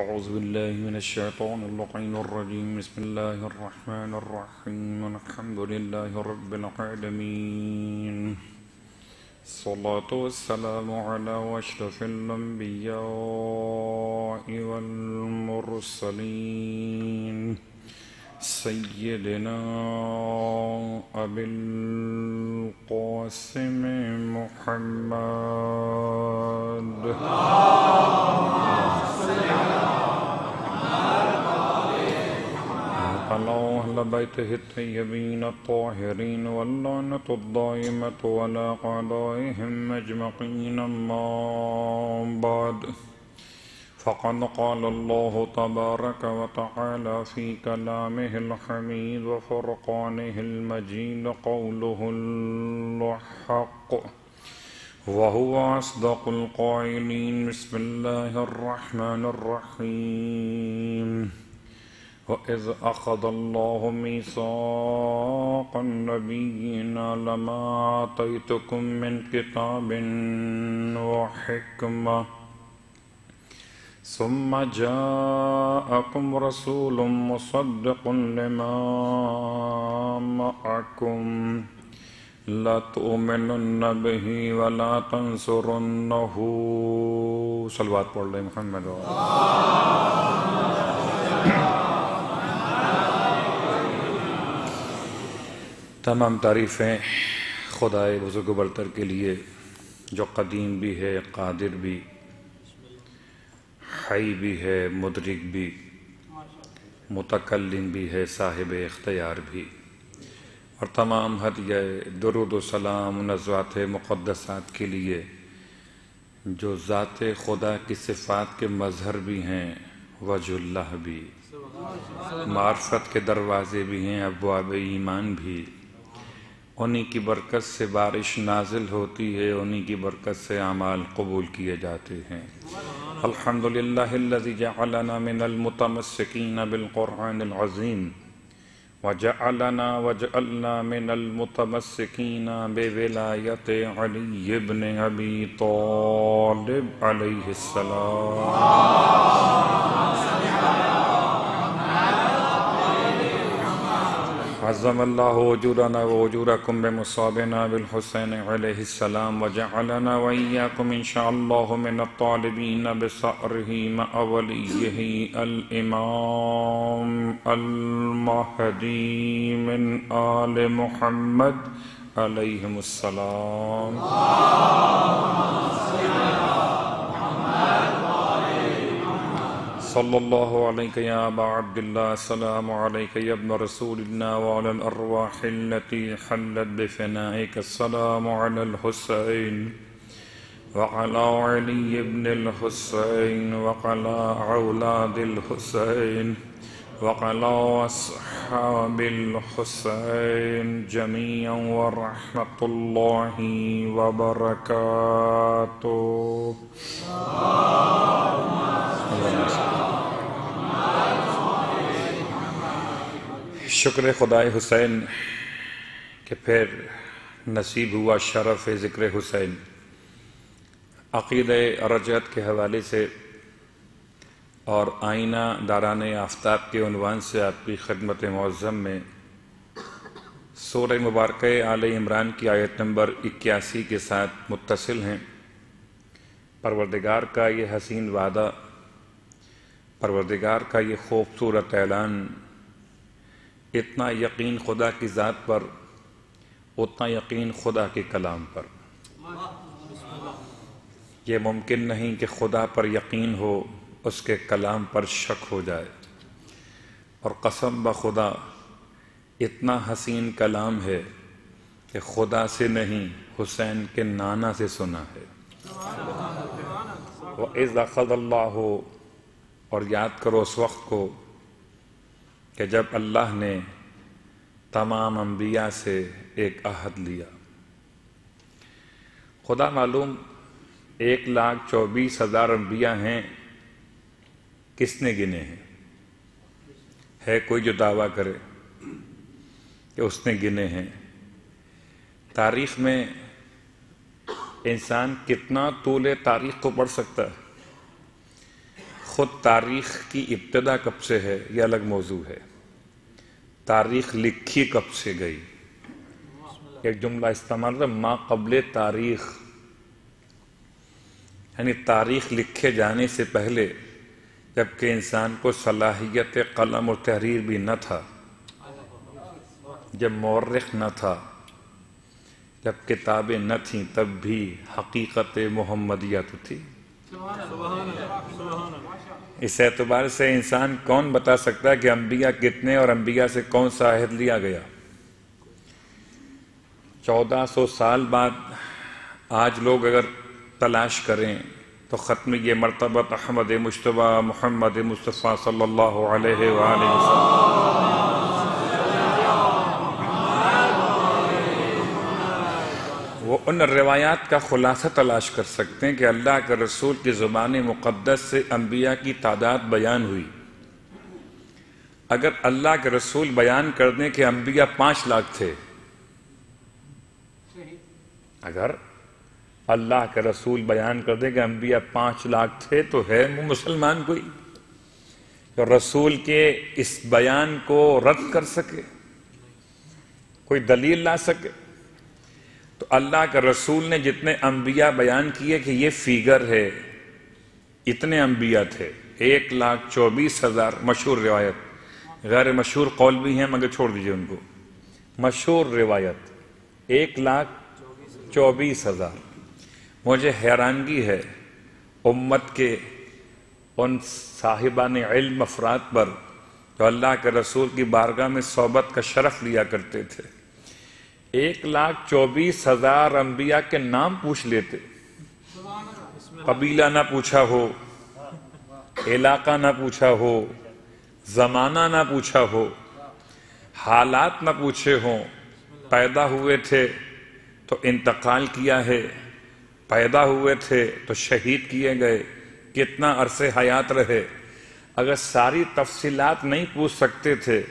أعوذ بالله من الشيطان اللعين الرجيم بسم الله الرحمن الرحيم الحمد لله رب العالمين الصلاة والسلام على أشرف الأنبياء والمرسلين سيدنا أبي القاسم محمد على أهل بيته الطيبين الطاهرين واللعنة الدائمة على أعدائهم أجمعين أما بعد فقد قال الله تبارك وتعالى في كلامه الحميد وفرقانه المجيد قوله الحق وهو أصدق القائلين بسم الله الرحمن الرحيم وَإِذْ أَخَذَ اللَّهُ مِيثَاقَ النَّبِيِّينَ لَمَا آتَيْتُكُم مِّن كِتَابٍ وَحِكْمَةٍ ثُمَّ جَاءَكُمْ رَسُولٌ مُّصَدِّقٌ لِّمَا مَعَكُمْ لَتُؤْمِنُنَّ بِهِ وَلَا تَنصُرُنَّهُ صلوات پڑھ لیں محمد تمام تعریفیں خدائے بزرگ و برتر کے لیے جو قدیم بھی ہے، قادر بھی، حی بھی ہے، مدرک بھی، متکلم بھی ہے، صاحب اختیار بھی، اور تمام ہدیہ درود و سلام ان ذوات مقدسات کے لیے جو ذات خدا کی صفات کے مظہر بھی ہیں، وجہ اللہ بھی، معرفت کے دروازے بھی ہیں، ابواب ایمان بھی، انہی کی برکت سے بارش نازل ہوتی ہے، انہی کی برکت سے اعمال قبول کیے جاتے ہیں۔ الحمدللہ الذی جعلنا من المتمسکین بالقرآن العظیم وجعلنا من المتمسکین بولایت علی بن ابی طالب علیہ السلام۔ عظم اللہ اجورنا واجورکم بمصابنا بالحسین علیہ السلام وجعلنا وإیاکم انشاءاللہ من الطالبین بثأرہ مع ولیہ الامام المہدی من آل محمد علیہم السلام۔ صلی اللہ علیہ یا ابا عبداللہ السلام علیک یا ابن رسول اللہ وعلی الارواح التي حلت بفنائک السلام علی الحسین وعلی علی ابن الحسین وعلی اولاد الحسین وعلی اصحاب الحسین جميعا ورحمت اللہ وبرکاتہ۔ شکر خدائے حسین کہ پھر نصیب ہوا شرف ذکر حسین۔ عقیدہ رجعت کے حوالے سے اور آئینہ داران آفتاب کے عنوان سے آپ کی خدمت معظم میں سورہ مبارکہ آل عمران کی آیت نمبر 81 کے ساتھ متصل ہیں۔ پروردگار کا یہ حسین وعدہ، پروردگار کا یہ خوبصورت اعلان، اتنا یقین خدا کی ذات پر، اتنا یقین خدا کے کلام پر۔ یہ ممکن نہیں کہ خدا پر یقین ہو، اس کے کلام پر شک ہو جائے۔ اور قسم بخدا اتنا حسین کلام ہے کہ خدا سے نہیں، حسین کے نانا سے سنا ہے۔ وَإِذْ أَخَذَ اللَّهُ، اور یاد کرو اس وقت کو کہ جب اللہ نے تمام انبیاء سے ایک عہد لیا۔ خدا معلوم 1,24,000 انبیاء ہیں، کس نے گنے ہیں؟ ہے کوئی جو دعویٰ کرے کہ اس نے گنے ہیں؟ تاریخ میں انسان کتنا طول تاریخ کو پڑھ سکتا ہے؟ خود تاریخ کی ابتدا کب سے ہے یہ الگ موضوع ہے، تاریخ لکھی کب سے گئی؟ ایک جملہ استعمال ہے ما قبل تاریخ، یعنی تاریخ لکھے جانے سے پہلے جبکہ انسان کو صلاحیت قلم اور تحریر بھی نہ تھا، جب مورخ نہ تھا، جب کتابیں نہ تھیں، تب بھی حقیقت محمدیہ تو تھی۔ اس اعتبار سے انسان کون بتا سکتا ہے کہ انبیاء کتنے اور انبیاء سے کون سا عہد لیا گیا؟ 1400 سال بعد آج لوگ اگر تلاش کریں تو ختم یہ مرتبہ احمد مجتبی محمد مصطفیٰ صلی اللہ علیہ وآلہ وسلم، وہ ان روایات کا خلاصہ تلاش کر سکتے ہیں کہ اللہ کے رسول کی زبان مقدس سے انبیاء کی تعداد بیان ہوئی۔ اگر اللہ کے رسول بیان کر دیں کہ انبیاء 5 لاکھ تھے، اگر اللہ کے رسول بیان کر دیں کہ انبیاء 5 لاکھ تھے تو ہے وہ مسلمان کوئی جو رسول کے اس بیان کو رد کر سکے، کوئی دلیل لا سکے؟ تو اللہ کے رسول نے جتنے انبیاء بیان کیے کہ یہ فیگر ہے، اتنے انبیاء تھے، 1,24,000 مشہور روایت، غیر مشہور قول بھی ہیں مگر چھوڑ دیجئے ان کو، مشہور روایت 1,24,000۔ مجھے حیرانگی ہے امت کے ان صاحبان علم افراد پر جو اللہ کے رسول کی بارگاہ میں صحبت کا شرف لیا کرتے تھے، 1,24,000 انبیاء کے نام پوچھ لیتے، قبیلہ نہ پوچھا ہو، علاقہ نہ پوچھا ہو، زمانہ نہ پوچھا ہو، حالات نہ پوچھے ہوں، پیدا ہوئے تھے تو انتقال کیا ہے، پیدا ہوئے تھے تو شہید کیے گئے، کتنا عرصے حیات رہے، اگر ساری تفصیلات نہیں پوچھ سکتے تھے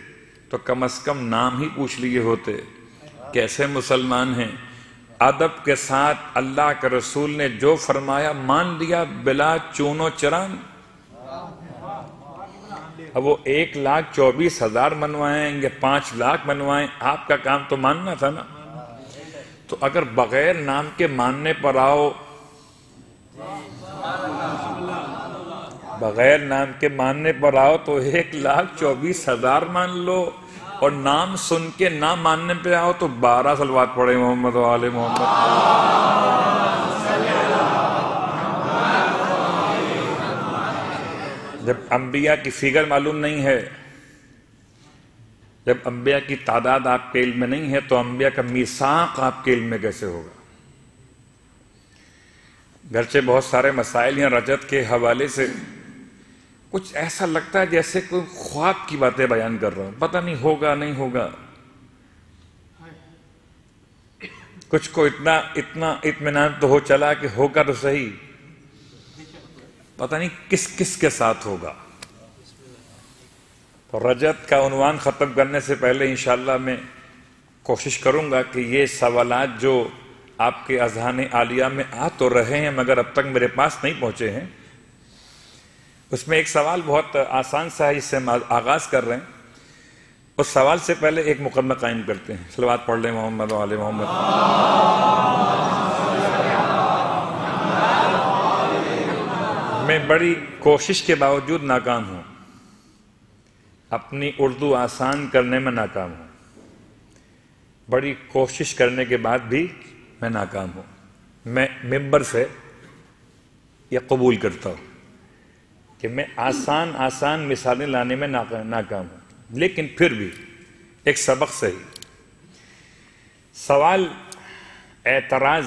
تو کم از کم نام ہی پوچھ لیے ہوتے۔ کیسے مسلمان ہیں؟ ادب کے ساتھ اللہ کے رسول نے جو فرمایا مان لیا بلا چون و چران۔ اب وہ 1,24,000 منوائیں یا 5 لاکھ منوائیں، آپ کا کام تو ماننا تھا نا۔ تو اگر بغیر نام کے ماننے پر آؤ، بغیر نام کے ماننے پر آؤ تو 1,24,000 مان لو، اور نام سن کے نہ ماننے پہ آؤ تو 12 صلوات پڑھے محمد و آل محمد۔ جب انبیاء کی فگر معلوم نہیں ہے، جب انبیاء کی تعداد آپ کے علم میں نہیں ہے تو انبیاء کا میثاق آپ کے علم میں کیسے ہوگا؟ گرچہ بہت سارے مسائل ہیں، رجت کے حوالے سے کچھ ایسا لگتا ہے جیسے کوئی خواب کی باتیں بیان کر رہا ہوں، پتہ نہیں ہوگا نہیں ہوگا۔ کچھ کو اتنا اطمینان تو ہو چلا کہ ہوگا تو صحیح، پتہ نہیں کس کس کے ساتھ ہوگا۔ تو رجت کا عنوان ختم کرنے سے پہلے انشاءاللہ میں کوشش کروں گا کہ یہ سوالات جو آپ کے اذہان عالیہ میں آ تو رہے ہیں مگر اب تک میرے پاس نہیں پہنچے ہیں، اس میں ایک سوال بہت آسان سا ہے، اس سے آغاز کر رہے ہیں۔ اس سوال سے پہلے ایک مقدمہ قائم کرتے ہیں، صلوات پڑھ لیں محمد و آل محمد۔ میں بڑی کوشش کے باوجود ناکام ہوں، اپنی اردو آسان کرنے میں ناکام ہوں، بڑی کوشش کرنے کے بعد بھی میں ناکام ہوں۔ میں ممبر سے یہ قبول کرتا ہوں کہ میں آسان مثالیں لانے میں ناکام ہوں، لیکن پھر بھی ایک سبق صحیح۔ سوال اعتراض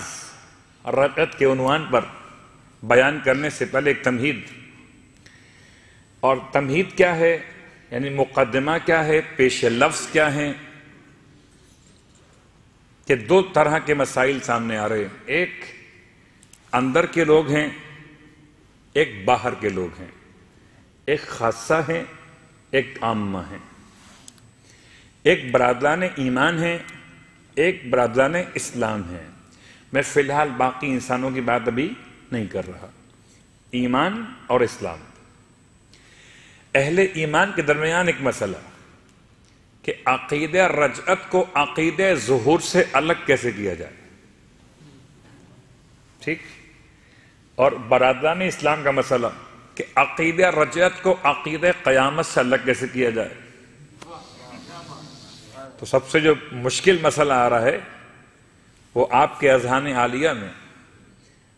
رجعت کے عنوان پر بیان کرنے سے پہلے ایک تمہید، اور تمہید کیا ہے یعنی مقدمہ کیا ہے، پیش لفظ کیا ہیں، کہ 2 طرح کے مسائل سامنے آ رہے ہیں، ایک اندر کے لوگ ہیں، ایک باہر کے لوگ ہیں، ایک خاصہ ہیں، ایک عامہ ہیں، ایک برادران ایمان ہیں، ایک برادران اسلام ہیں۔ میں فی الحال باقی انسانوں کی بات ابھی نہیں کر رہا، ایمان اور اسلام، اہل ایمان کے درمیان ایک مسئلہ کہ عقیدہ رجعت کو عقیدہ ظہور سے الگ کیسے کیا جائے، ٹھیک، اور برادران اسلام کا مسئلہ کہ عقیدہ رجعت کو عقیدہ قیامت سے الگ کیسے کیا جائے۔ تو سب سے جو مشکل مسئلہ آ رہا ہے وہ آپ کے اذہان عالیہ میں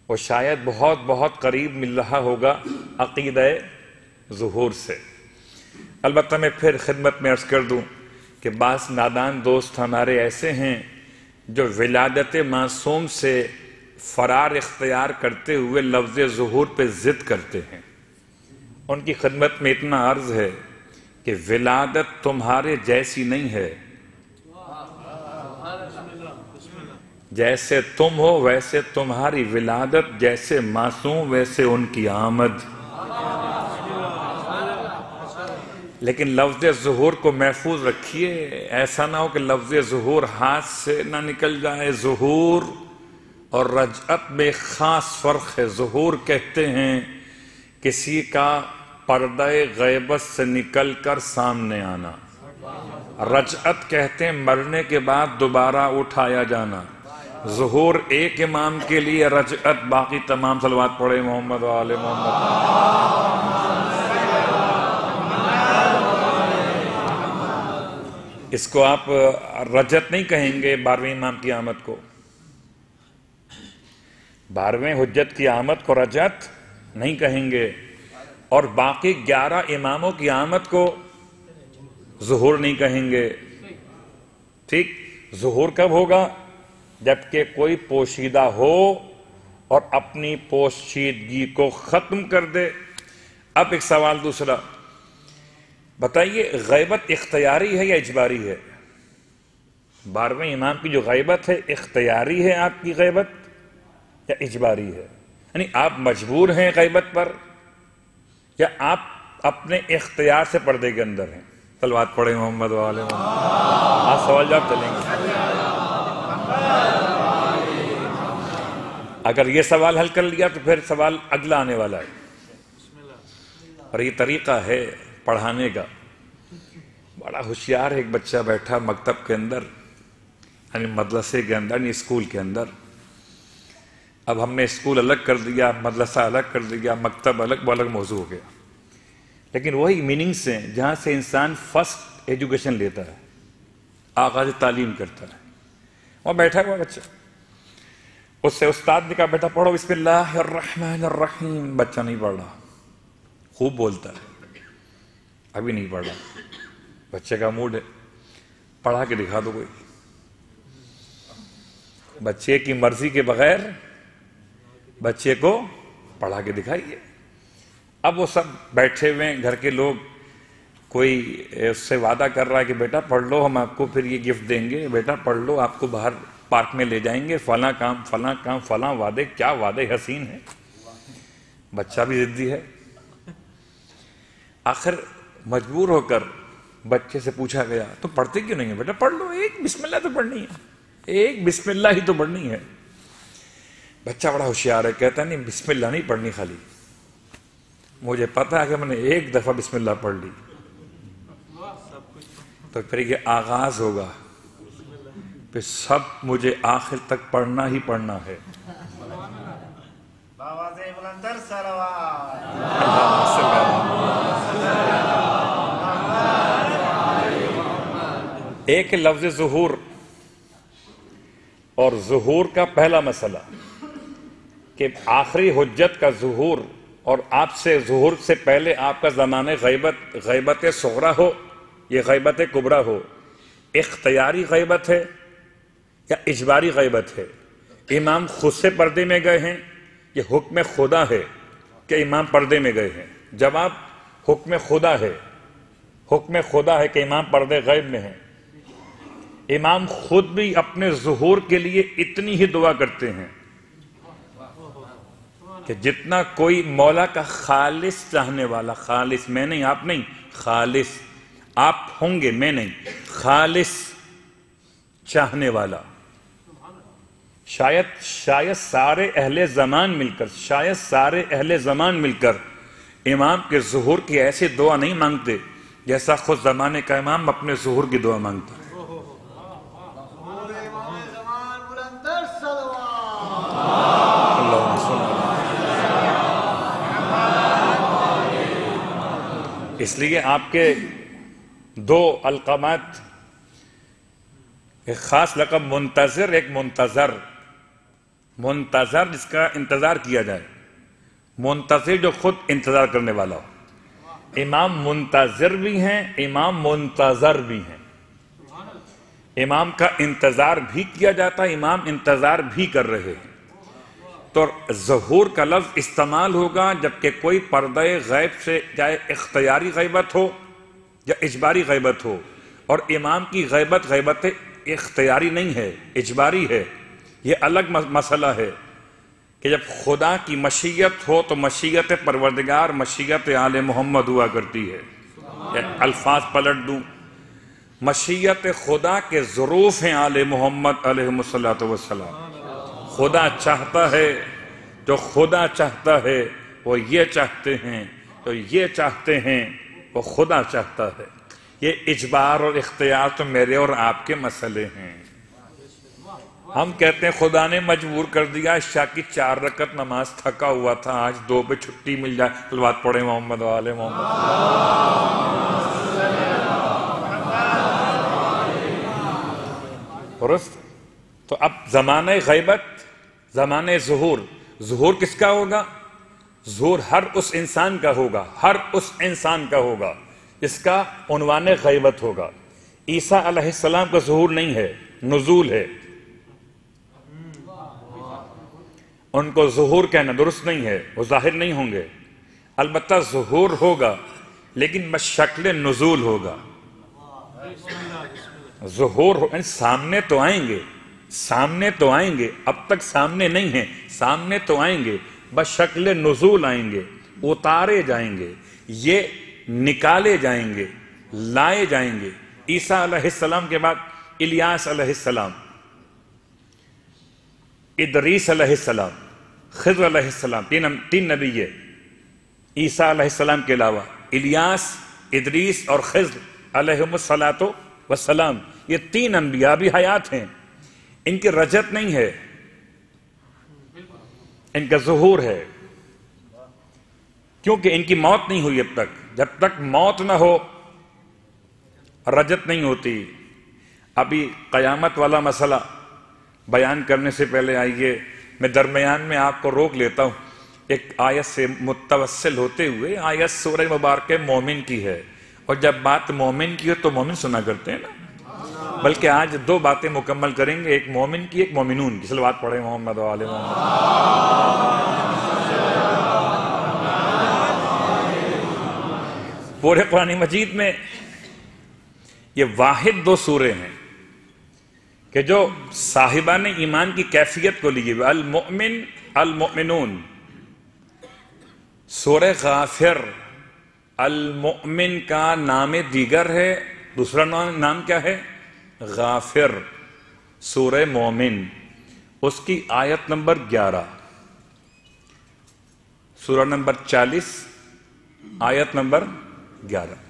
وہ شاید بہت بہت قریب مل رہا ہوگا عقیدہ ظہور سے۔ البتہ میں پھر خدمت میں عرض کر دوں کہ بعض نادان دوست ہمارے ایسے ہیں جو ولادت معصوم سے فرار اختیار کرتے ہوئے لفظ ظہور پہ ضد کرتے ہیں۔ ان کی خدمت میں اتنا عرض ہے کہ ولادت تمہارے جیسی نہیں ہے، جیسے تم ہو ویسے تمہاری ولادت، جیسے معصوم ویسے ان کی آمد۔ لیکن لفظ ظہور کو محفوظ رکھیے، ایسا نہ ہو کہ لفظ ظہور ہاتھ سے نہ نکل جائے۔ ظہور اور رجعت میں خاص فرق ہے۔ ظہور کہتے ہیں کسی کا پردہ غیبت سے نکل کر سامنے آنا، رجعت کہتے ہیں مرنے کے بعد دوبارہ اٹھایا جانا۔ ظہور ایک امام کے لیے، رجعت باقی تمام صلوات پڑھے محمد و آل محمد۔ اس کو آپ رجعت نہیں کہیں گے 12ویں امام کی آمد کو، 12ویں حجت کی آمد کو رجعت نہیں کہیں گے، اور باقی 11 اماموں کی آمد کو ظہور نہیں کہیں گے، ٹھیک۔ ظہور کب ہوگا؟ جبکہ کوئی پوشیدہ ہو اور اپنی پوشیدگی کو ختم کر دے۔ اب ایک سوال دوسرا، بتائیے غیبت اختیاری ہے یا اجباری ہے؟ 12ویں امام کی جو غیبت ہے اختیاری ہے آپ کی غیبت یا اجباری ہے؟ یعنی آپ مجبور ہیں غیبت پر یا آپ اپنے اختیار سے پردے کے اندر ہیں؟ صلوات پڑھے محمد و آل محمد۔ آج سوال جواب چلیں گے۔ اگر یہ سوال حل کر لیا تو پھر سوال اگلا آنے والا ہے، اور یہ طریقہ ہے پڑھانے کا۔ بڑا ہوشیار ایک بچہ بیٹھا مکتب کے اندر، یعنی مدرسے کے اندر، یعنی اسکول کے اندر۔ اب ہم نے اسکول الگ کر دیا، مدرسہ الگ کر دیا، مکتب الگ، وہ الگ موضوع ہو گیا، لیکن وہی میننگز ہیں جہاں سے انسان فرسٹ ایجوکیشن لیتا ہے، آغاز تعلیم کرتا ہے۔ وہ بیٹھا ہوا بچہ، اس سے استاد نے کہا بیٹا پڑھو بسم اللہ الرحمن الرحیم، بچہ نہیں پڑھ رہا، خوب بولتا ہے، ابھی نہیں پڑھ رہا۔ بچے کا موڈ ہے، پڑھا کے دکھا دو کوئی۔ بچے کی مرضی کے بغیر بچے کو پڑھا کے دکھائیے۔ اب وہ سب بیٹھے ہوئے ہیں گھر کے لوگ، کوئی اس سے وعدہ کر رہا ہے کہ بیٹا پڑھ لو، ہم آپ کو پھر یہ گفٹ دیں گے، بیٹا پڑھ لو، آپ کو باہر پارک میں لے جائیں گے، فلاں کام فلاں کام فلاں وعدے، کیا وعدے حسین ہیں۔ بچہ بھی ضدی ہے۔ آخر مجبور ہو کر بچے سے پوچھا گیا تو پڑھتے کیوں نہیں ہے؟ بیٹا پڑھ لو، ایک بسم اللہ تو پڑھنی ہے، ایک بسم اللہ ہی تو پڑھنی ہے۔ بچہ بڑا ہوشیار ہے، کہتا ہے نہیں بسم اللہ نہیں پڑھنی، خالی مجھے پتا ہے کہ میں نے ایک دفعہ بسم اللہ پڑھ لی تو پھر یہ آغاز ہوگا، پھر سب مجھے آخر تک پڑھنا ہی پڑھنا ہے۔ ایک لفظ ظہور، اور ظہور کا پہلا مسئلہ کہ آخری حجت کا ظہور، اور آپ سے ظہور سے پہلے آپ کا زمانہ غیبت صغرا ہو یہ غیبت کبرا ہو، اختیاری غیبت ہے یا اجباری غیبت ہے؟ امام خود سے پردے میں گئے ہیں، یہ حکم خدا ہے کہ امام پردے میں گئے ہیں؟ جواب حکم خدا ہے، حکم خدا ہے کہ امام پردے غیب میں ہیں۔ امام خود بھی اپنے ظہور کے لیے اتنی ہی دعا کرتے ہیں کہ جتنا کوئی مولا کا خالص چاہنے والا، خالص میں نہیں آپ نہیں، خالص آپ ہوں گے میں نہیں، خالص چاہنے والا، شاید سارے اہل زمان مل کر، شاید سارے اہل زمان مل کر امام کے ظہور کی ایسی دعا نہیں مانگتے جیسا خود زمانے کا امام اپنے ظہور کی دعا مانگتا ہے. اس لیے آپ کے دو القامات، ایک خاص لقب منتظر، ایک منتظر. منتظر جس کا انتظار کیا جائے، منتظر جو خود انتظار کرنے والا ہو. امام منتظر بھی ہیں، امام منتظر بھی ہیں. امام کا انتظار بھی کیا جاتا ہے، امام انتظار بھی کر رہے ہیں. تو ظہور کا لفظ استعمال ہوگا جبکہ کوئی پردہ غیب سے، چاہے اختیاری غیبت ہو یا اجباری غیبت ہو. اور امام کی غیبت غیبت اختیاری نہیں ہے، اجباری ہے. یہ الگ مسئلہ ہے کہ جب خدا کی مشیت ہو تو مشیت پروردگار، مشیت آل محمد ہوا کرتی ہے. الفاظ پلٹ دوں، مشیت خدا کے ظروف ہیں آل محمد علیہ الصلوۃ والسلام. خدا چاہتا ہے، جو خدا چاہتا ہے وہ یہ چاہتے ہیں، تو یہ چاہتے ہیں وہ خدا چاہتا ہے. یہ اجبار اور اختیار تو میرے اور آپ کے مسئلے ہیں. ہم کہتے ہیں خدا نے مجبور کر دیا، عشاء کی 4 رکعت نماز تھکا ہوا تھا، آج 2 پہ چھٹی مل جائے، صلوات پڑھیں محمد والے محمد. درست. تو اب زمانہ غیبت، زمانہ ظہور. ظہور کس کا ہوگا؟ ظہور ہر اس انسان کا ہوگا، ہر اس انسان کا ہوگا جس کا عنوان غیبت ہوگا. عیسیٰ علیہ السلام کا ظہور نہیں ہے، نزول ہے. ان کو ظہور کہنا درست نہیں ہے، وہ ظاہر نہیں ہوں گے. البتہ ظہور ہوگا لیکن بشکل نزول ہوگا. ظہور سامنے تو آئیں گے، سامنے تو آئیں گے، اب تک سامنے نہیں ہیں، سامنے تو آئیں گے، بشکل نزول آئیں گے، اتارے جائیں گے، یہ نکالے جائیں گے، لائے جائیں گے. عیسیٰ علیہ السلام کے بعد الیاس علیہ السلام، ادریس علیہ السلام، خضر علیہ السلام، تین نبی ہے. عیسیٰ علیہ السلام کے علاوہ الیاس، ادریس اور خضر علیہم الصلاۃ والسلام، یہ 3 انبیاء بھی حیات ہیں. ان کی رجت نہیں ہے، ان کا ظہور ہے، کیونکہ ان کی موت نہیں ہوئی اب تک. جب تک موت نہ ہو رجت نہیں ہوتی. ابھی قیامت والا مسئلہ بیان کرنے سے پہلے آئیے میں درمیان میں آپ کو روک لیتا ہوں. ایک آیت سے متوسل ہوتے ہوئے، آیت سورہ مبارکہ مومن کی ہے، اور جب بات مومن کی ہو تو مومن سنا کرتے ہیں نا. بلکہ آج 2 باتیں مکمل کریں گے، ایک مومن کی، ایک مومنون کی. صلوات پڑھیں محمد و آل محمد. پورے قرآن مجید میں یہ واحد 2 سورے ہیں کہ جو صاحبان ایمان کی کیفیت کو لیے ہوئے. المؤمن، المؤمنون. سورہ غافر المؤمن کا نام دیگر ہے، دوسرا نام کیا ہے؟ غافر. سورہ مومن اس کی آیت نمبر 11، سورہ نمبر 40 آیت نمبر 11.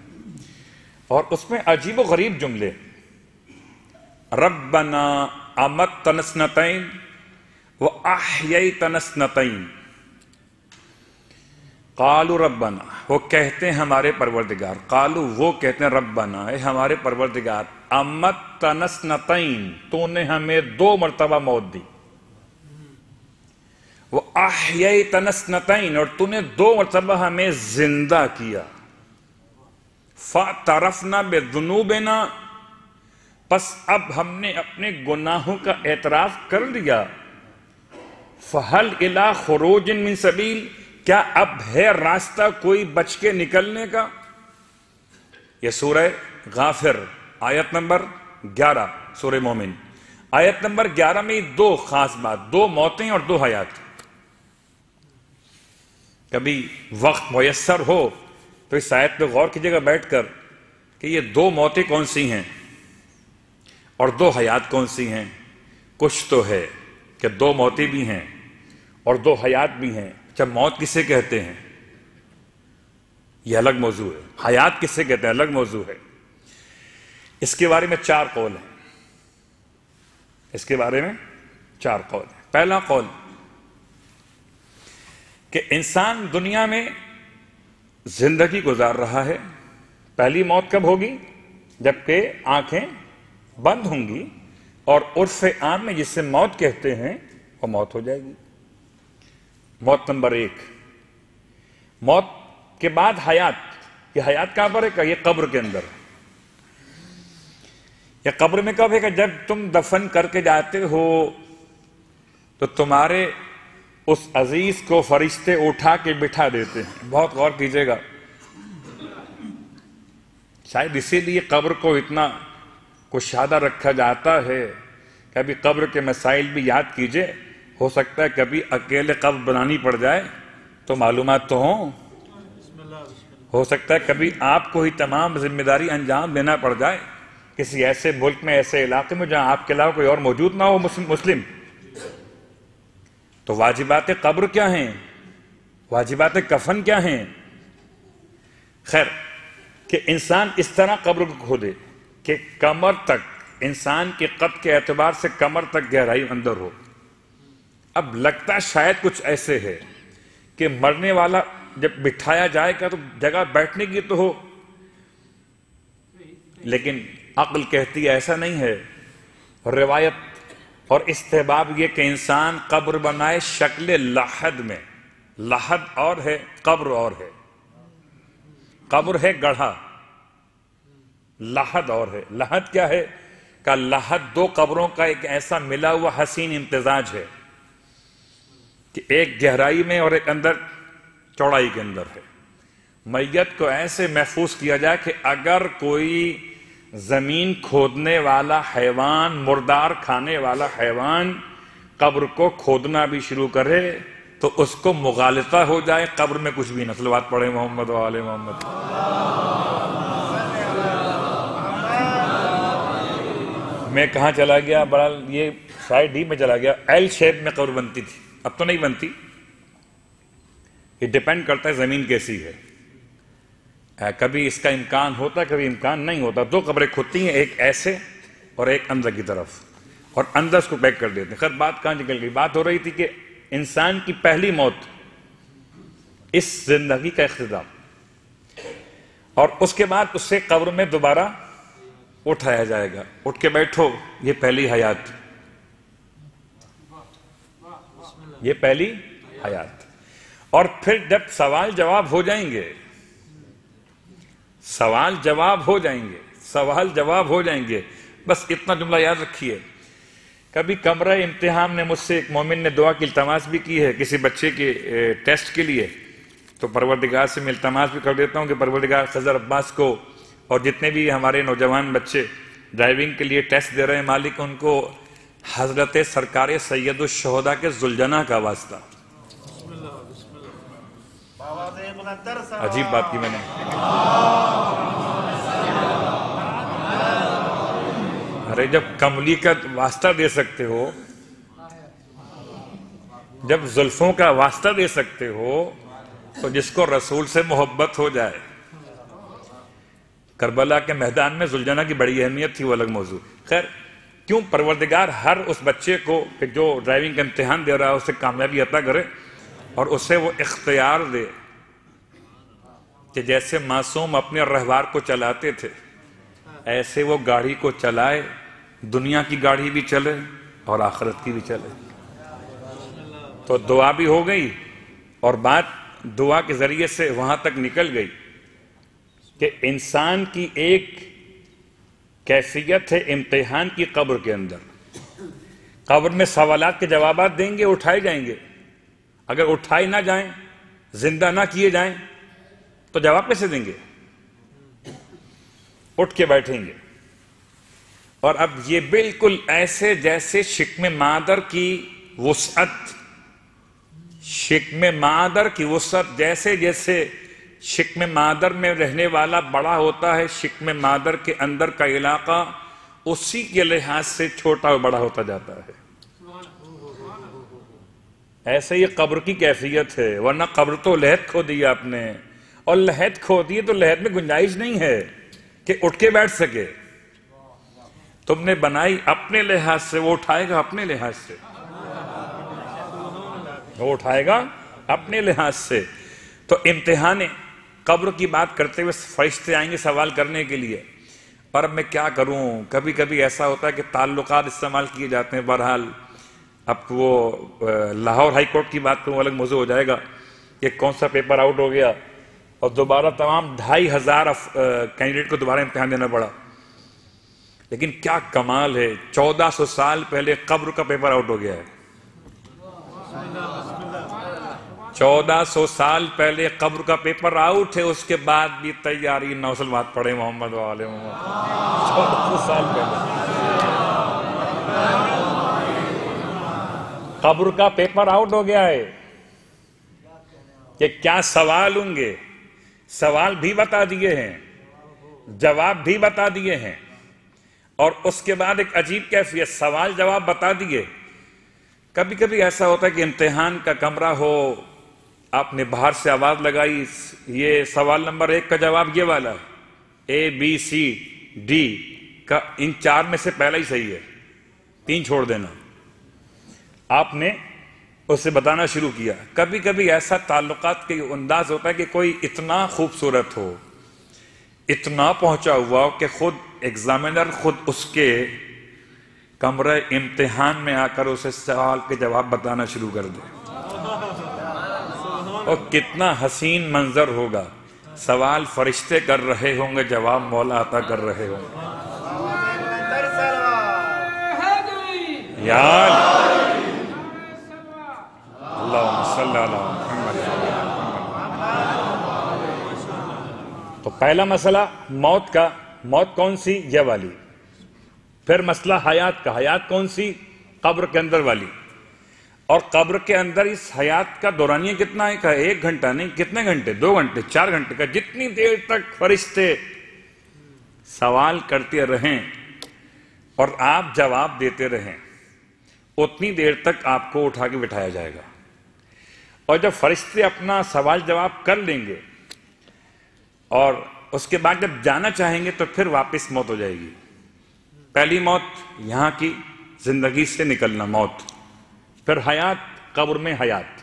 اور اس میں عجیب و غریب جملے. ربنا امتنا اثنتین واحییتنا اثنتین قالوا ربنا، وہ کہتے ہیں ہمارے پروردگار، قالوا وہ کہتے ہیں ربنا، اے ہمارے پروردگار، امتنا اثنتین، تو نے ہمیں 2 مرتبہ موت دی، واحییتنا اثنتین، اور تو نے 2 مرتبہ ہمیں زندہ کیا، فاعترفنا بذنوبنا، پس اب ہم نے اپنے گناہوں کا اعتراف کر لیا، فہل الی خروج من سبیل، کیا اب ہے راستہ کوئی بچ کے نکلنے کا؟ یہ سورہ غافر آیت نمبر 11 سورہ مومن. آیت نمبر 11 میں 2 خاص بات، 2 موتیں اور 2 حیات. کبھی وقت میسر ہو تو اس آیت پہ غور کیجیے گا بیٹھ کر کہ یہ 2 موتیں کون سی ہیں اور 2 حیات کون سی ہیں. کچھ تو ہے کہ 2 موتیں بھی ہیں اور 2 حیات بھی ہیں. جب موت کسے کہتے ہیں؟ یہ الگ موضوع ہے. حیات کسے کہتے ہیں الگ موضوع ہے. اس کے بارے میں 4 قول ہیں. اس کے بارے میں 4 قول ہیں. پہلا قول کہ انسان دنیا میں زندگی گزار رہا ہے. پہلی موت کب ہوگی؟ جبکہ آنکھیں بند ہوں گی اور عرف عام میں جس سے موت کہتے ہیں وہ موت ہو جائے گی. موت نمبر 1. موت کے بعد حیات. یہ حیات کہاں پر ہے؟ کہ یہ قبر کے اندر. یہ قبر میں کب ہے؟ کہ جب تم دفن کر کے جاتے ہو تو تمہارے اس عزیز کو فرشتے اٹھا کے بٹھا دیتے ہیں. بہت غور کیجئے گا. شاید اسی لیے قبر کو اتنا کشادہ رکھا جاتا ہے. کبھی قبر کے مسائل بھی یاد کیجئے. ہو سکتا ہے کبھی اکیلے قبر بنانی پڑ جائے تو معلومات تو ہوں. ہو سکتا ہے کبھی آپ کو ہی تمام ذمہ داری انجام دینا پڑ جائے کسی ایسے ملک میں، ایسے علاقے میں جہاں آپ کے علاوہ کوئی اور موجود نہ ہو مسلم. تو واجبات قبر کیا ہیں؟ واجبات کفن کیا ہیں؟ خیر، کہ انسان اس طرح قبر کو کھودے کہ کمر تک، انسان کے قد کے اعتبار سے کمر تک گہرائی اندر ہو. اب لگتا شاید کچھ ایسے ہے کہ مرنے والا جب بٹھایا جائے گا تو جگہ بیٹھنے کی تو ہو، لیکن عقل کہتی ہے ایسا نہیں ہے. روایت اور استحباب یہ کہ انسان قبر بنائے شکل لحد میں. لحد اور ہے، قبر اور ہے. قبر ہے گڑھا، لحد اور ہے. لحد کیا ہے؟ کہ لحد 2 قبروں کا ایک ایسا ملا ہوا حسین امتزاج ہے کہ ایک گہرائی میں اور ایک اندر چوڑائی کے اندر ہے. میت کو ایسے محفوظ کیا جائے کہ اگر کوئی زمین کھودنے والا حیوان، مردار کھانے والا حیوان قبر کو کھودنا بھی شروع کرے تو اس کو مغالطہ ہو جائے، قبر میں کچھ بھی نہ. صلوات پڑھیں محمد و آل محمد. میں کہاں چلا گیا؟ بڑا یہ شاید ڈی میں چلا گیا. ایل شیپ میں قبر بنتی تھی، اب تو نہیں بنتی. یہ ڈیپینڈ کرتا ہے زمین کیسی ہے. کبھی اس کا امکان ہوتا ہے، کبھی امکان نہیں ہوتا. 2 قبریں کھدتی ہیں، ایک ایسے اور ایک اندر کی طرف، اور اندر اس کو پیک کر دیتے ہیں. خیر بات کہاں نکل گئی؟ بات ہو رہی تھی کہ انسان کی پہلی موت، اس زندگی کا اختتام، اور اس کے بعد اس سے قبر میں دوبارہ اٹھایا جائے گا. اٹھ کے بیٹھو، یہ پہلی حیات. یہ پہلی حیات. اور پھر جب سوال جواب ہو جائیں گے، سوال جواب ہو جائیں گے، سوال جواب ہو جائیں گے. بس اتنا جملہ یاد رکھیے. کبھی کمرہ امتحان میں مجھ سے ایک مومن نے دعا کی التماس بھی کی ہے کسی بچے کے ٹیسٹ کے لیے. تو پروردگار سے میں التماس بھی کر دیتا ہوں کہ پروردگار خضر عباس کو اور جتنے بھی ہمارے نوجوان بچے ڈرائیونگ کے لیے ٹیسٹ دے رہے ہیں، مالک ان کو حضرت سرکار سید الشہداء کے ذوالجناح کا واسطہ. عجیب بات کی میں نے. ارے جب کملی کا واسطہ دے سکتے ہو، جب زلفوں کا واسطہ دے سکتے ہو، تو جس کو رسول سے محبت ہو جائے. کربلا کے میدان میں ذوالجناح کی بڑی اہمیت تھی، وہ الگ موضوع. خیر، کیوں پروردگار ہر اس بچے کو کہ جو ڈرائیونگ کا امتحان دے رہا ہے اسے کامیابی عطا کرے اور اسے وہ اختیار دے کہ جیسے معصوم اپنے رہوار کو چلاتے تھے ایسے وہ گاڑی کو چلائے، دنیا کی گاڑی بھی چلے اور آخرت کی بھی چلے. تو دعا بھی ہو گئی اور بات دعا کے ذریعے سے وہاں تک نکل گئی کہ انسان کی ایک کیفیت ہے امتحان کی قبر کے اندر. قبر میں سوالات کے جوابات دیں گے، اٹھائے جائیں گے. اگر اٹھائے نہ جائیں، زندہ نہ کیے جائیں تو جواب کیسے دیں گے؟ اٹھ کے بیٹھیں گے. اور اب یہ بالکل ایسے جیسے شکم مادر کی وسعت، شکم مادر کی وسعت جیسے جیسے شکم مادر میں رہنے والا بڑا ہوتا ہے، شکم مادر کے اندر کا علاقہ اسی کے لحاظ سے چھوٹا اور بڑا ہوتا جاتا ہے. ایسے یہ قبر کی کیفیت ہے. ورنہ قبر تو لحد کھو دی آپ نے، اور لحد کھودی ہے تو لحد میں گنجائش نہیں ہے کہ اٹھ کے بیٹھ سکے. تم نے بنائی اپنے لحاظ سے، وہ اٹھائے گا اپنے لحاظ سے، وہ اٹھائے گا اپنے لحاظ سے. تو امتحان قبر کی بات کرتے ہوئے فرشتے آئیں گے سوال کرنے کے لیے. اور اب میں کیا کروں، کبھی کبھی ایسا ہوتا ہے کہ تعلقات استعمال کیے جاتے ہیں. بہرحال اب وہ لاہور ہائی کورٹ کی بات کروں، الگ موضوع ہو جائے گا کہ کون سا پیپر آؤٹ ہو گیا اور دوبارہ تمام 2500 کینڈیڈیٹ کو دوبارہ امتحان دینا پڑا. لیکن کیا کمال ہے، 1400 سال پہلے قبر کا پیپر آؤٹ ہو گیا ہے. 1400 سال پہلے قبر کا پیپر آؤٹ ہے، اس کے بعد بھی تیاری. نوسلوات پڑھے محمد وآل محمد. 1400 سال پہلے قبر کا پیپر آؤٹ ہو گیا ہے کہ کیا سوال ہوں گے. سوال بھی بتا دیے ہیں، جواب بھی بتا دیے ہیں. اور اس کے بعد ایک عجیب کیفیت، سوال جواب بتا دیے. کبھی کبھی ایسا ہوتا ہے کہ امتحان کا کمرہ ہو، آپ نے باہر سے آواز لگائی، یہ سوال نمبر 1 کا جواب یہ والا ہے، ABCD کا ان 4 میں سے پہلا ہی صحیح ہے، 3 چھوڑ دینا. آپ نے اسے بتانا شروع کیا. کبھی کبھی ایسا تعلقات کے انداز ہوتا ہے کہ کوئی اتنا خوبصورت ہو، اتنا پہنچا ہوا ہو کہ خود ایگزامینر خود اس کے کمرہ امتحان میں آ کر اسے سوال کے جواب بتانا شروع کر دے. اور کتنا حسین منظر ہوگا. سوال فرشتے کر رہے ہوں گے، جواب مولا عطا کر رہے ہوں گے. اللہم صلی علی محمد. تو پہلا مسئلہ موت کا، موت کون سی؟ یہ والی. پھر مسئلہ حیات کا، حیات کون سی؟ قبر کے اندر والی. اور قبر کے اندر اس حیات کا دورانیہ کتنا ہے؟ 1 گھنٹہ نہیں، کتنے گھنٹے؟ 2 گھنٹے، 4 گھنٹے کا. جتنی دیر تک فرشتے سوال کرتے رہیں اور آپ جواب دیتے رہیں، اتنی دیر تک آپ کو اٹھا کے بٹھایا جائے گا. اور جب فرشتے اپنا سوال جواب کر لیں گے اور اس کے بعد جب جانا چاہیں گے تو پھر واپس موت ہو جائے گی. پہلی موت یہاں کی زندگی سے نکلنا، موت. پھر حیات، قبر میں حیات.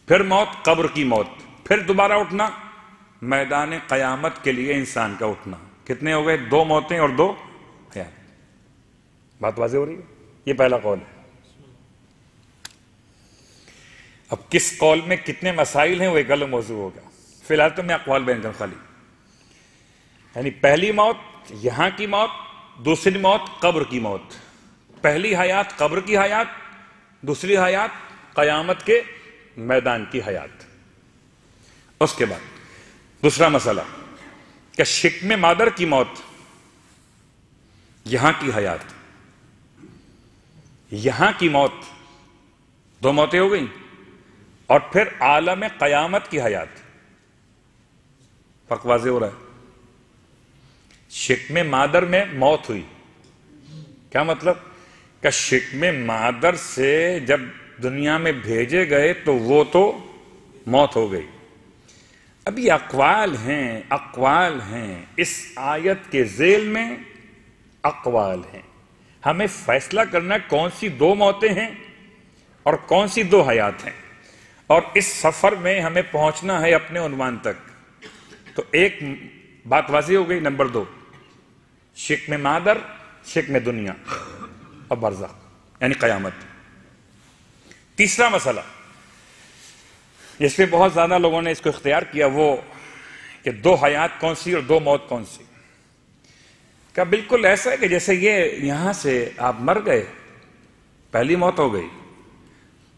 پھر موت، قبر کی موت. پھر دوبارہ اٹھنا، میدان قیامت کے لیے انسان کا اٹھنا. کتنے ہو گئے؟ 2 موتیں اور 2 حیات. بات واضح ہو رہی ہے؟ یہ پہلا قول ہے. اب کس قول میں کتنے مسائل ہیں وہ ایک الگ موضوع ہوگا. فی الحال تو میں اقوال بیان کروں خالی. یعنی پہلی موت یہاں کی موت، دوسری موت قبر کی موت. پہلی حیات قبر کی حیات، دوسری حیات قیامت کے میدان کی حیات. اس کے بعد دوسرا مسئلہ کہ شکم مادر کی موت، یہاں کی حیات، یہاں کی موت. 2 موتیں ہو گئیں. اور پھر عالم قیامت کی حیات. فرق واضح ہو رہا ہے؟ شکم مادر میں موت ہوئی، کیا مطلب؟ کہ شکم مادر سے جب دنیا میں بھیجے گئے تو وہ تو موت ہو گئی. اب یہ اقوال ہیں اس آیت کے ذیل میں اقوال ہیں. ہمیں فیصلہ کرنا کون سی 2 موتیں ہیں اور کون سی 2 حیات ہیں. اور اس سفر میں ہمیں پہنچنا ہے اپنے عنوان تک. تو ایک بات واضح ہو گئی. نمبر 2 شکم مادر، شکم دنیا اور برزخ یعنی قیامت. تیسرا مسئلہ جس پہ بہت زیادہ لوگوں نے اس کو اختیار کیا، وہ کہ 2 حیات کون سی اور 2 موت کون سی. کہ بالکل ایسا ہے کہ جیسے یہ یہاں سے آپ مر گئے، پہلی موت ہو گئی،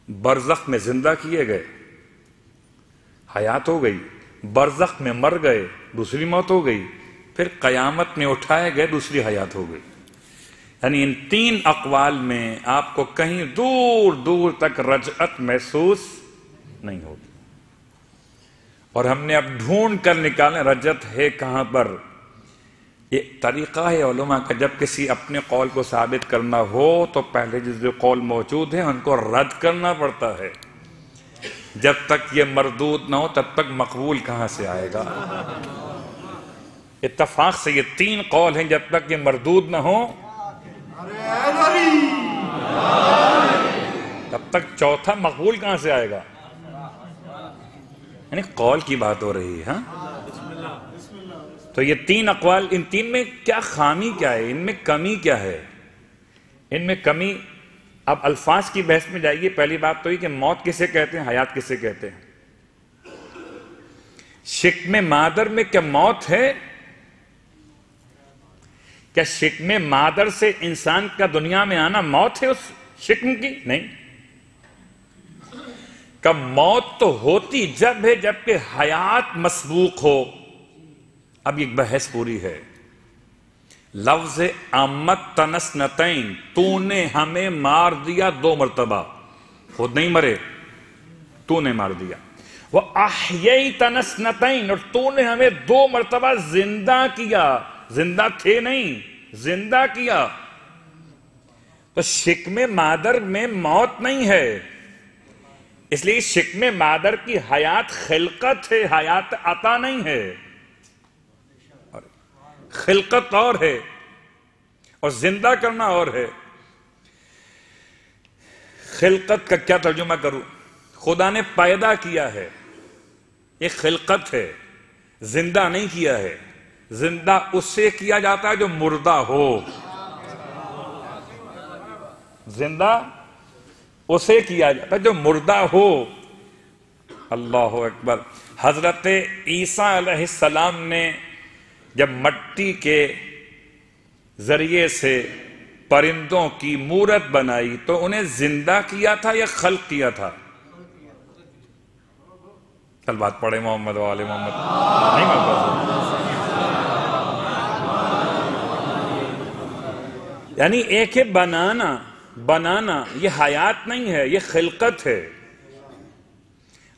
برزخ میں زندہ کیے گئے، حیات ہو گئی. برزخ میں مر گئے، دوسری موت ہو گئی. پھر قیامت میں اٹھائے گئے، دوسری حیات ہو گئی. یعنی ان 3 اقوال میں آپ کو کہیں دور دور تک رجعت محسوس نہیں ہوگی. اور ہم نے اب ڈھونڈ کر نکالیں رجعت ہے کہاں پر. یہ طریقہ ہے علماء کا، جب کسی اپنے قول کو ثابت کرنا ہو تو پہلے جو قول موجود ہیں ان کو رد کرنا پڑتا ہے. جب تک یہ مردود نہ ہو تب تک مقبول کہاں سے آئے گا؟ اتفاق سے یہ 3 قول ہیں، جب تک یہ مردود نہ ہو تب تک چوتھا مقبول کہاں سے آئے گا؟ یعنی قول کی بات ہو رہی ہے. ہاں تو یہ 3 اقوال، ان 3 میں کیا خامی کیا ہے، ان میں کمی کیا ہے؟ ان میں کمی، اب الفاظ کی بحث میں جائیے. پہلی بات تو یہ کہ موت کسے کہتے ہیں، حیات کسے کہتے ہیں؟ شکم مادر میں کیا موت ہے؟ کیا شکم مادر سے انسان کا دنیا میں آنا موت ہے اس شکم کی؟ نہیں. کہ موت تو ہوتی جب ہے جبکہ حیات مسبوق ہو. اب ایک بحث پوری ہے. لفظ امت تنسنتین، تو نے ہمیں مار دیا 2 مرتبہ، خود نہیں مرے، تو نے مار دیا. وہ احیی تنسنتین، اور تو نے ہمیں 2 مرتبہ زندہ کیا، زندہ تھے نہیں، زندہ کیا. تو شکم مادر میں موت نہیں ہے، اس لیے شکم مادر کی حیات خلقت ہے، حیات عطا نہیں ہے. خلقت اور ہے اور زندہ کرنا اور ہے. خلقت کا کیا ترجمہ کروں؟ خدا نے پیدا کیا ہے، یہ خلقت ہے، زندہ نہیں کیا ہے. زندہ اس سے کیا جاتا ہے جو مردہ ہو، زندہ اسے کیا جاتا ہے جو مردہ ہو. اللہ اکبر. حضرت عیسیٰ علیہ السلام نے جب مٹی کے ذریعے سے پرندوں کی مورت بنائی تو انہیں زندہ کیا تھا یا خلق کیا تھا؟ کل بات پڑھے محمد و آل محمد. نہیں یعنی ایک ہے بنانا، یہ حیات نہیں ہے، یہ خلقت ہے.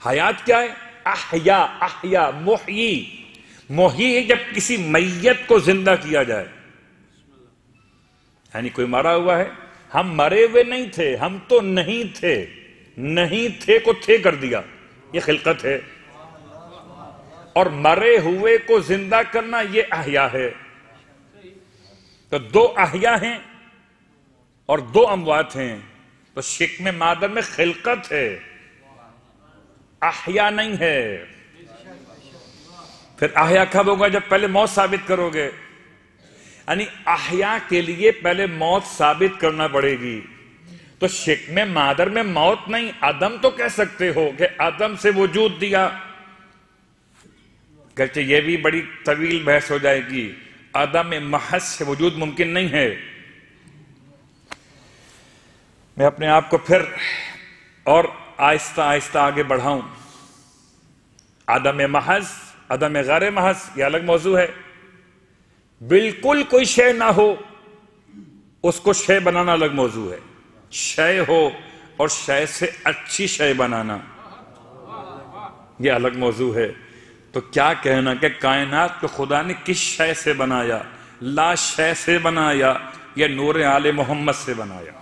حیات کیا ہے؟ احیا، محیی ہے جب کسی میت کو زندہ کیا جائے. یعنی کوئی مرا ہوا ہے، ہم مرے ہوئے نہیں تھے، ہم تو نہیں تھے کو تھے کر دیا، یہ خلقت ہے. اور مرے ہوئے کو زندہ کرنا یہ احیا ہے. تو 2 احیا ہیں اور 2 اموات ہیں. تو شکم مادر میں خلقت ہے، احیا نہیں ہے. پھر احیا کب ہوگا؟ جب پہلے موت ثابت کرو گے. یعنی احیا کے لیے پہلے موت ثابت کرنا پڑے گی. تو شکم مادر میں موت نہیں. عدم تو کہہ سکتے ہو کہ عدم سے وجود دیا، گرچہ یہ بھی بڑی طویل بحث ہو جائے گی. عدم محض سے وجود ممکن نہیں ہے. میں اپنے آپ کو پھر اور آہستہ آہستہ آگے بڑھاؤں. عدم محض، عدم غیر محض یہ الگ موضوع ہے. بالکل کوئی شے نہ ہو اس کو شے بنانا الگ موضوع ہے. شے ہو اور شے سے اچھی شے بنانا یہ الگ موضوع ہے. تو کیا کہنا کہ کائنات کو خدا نے کس شے سے بنایا؟ لا شے سے بنایا یا نور آل محمد سے بنایا؟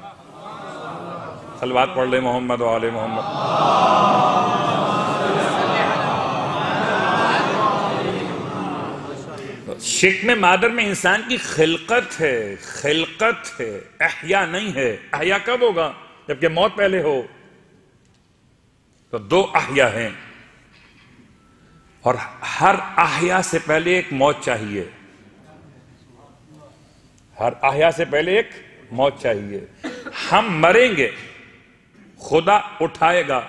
صلوات پڑھ لے محمد و آل محمد. شکم مادر میں انسان کی خلقت ہے، احیا نہیں ہے. احیا کب ہوگا؟ جبکہ موت پہلے ہو. تو 2 احیا ہیں اور ہر احیا سے پہلے ایک موت چاہیے. ہر احیا سے پہلے ایک موت چاہیے. ہم مریں گے، خدا اٹھائے گا.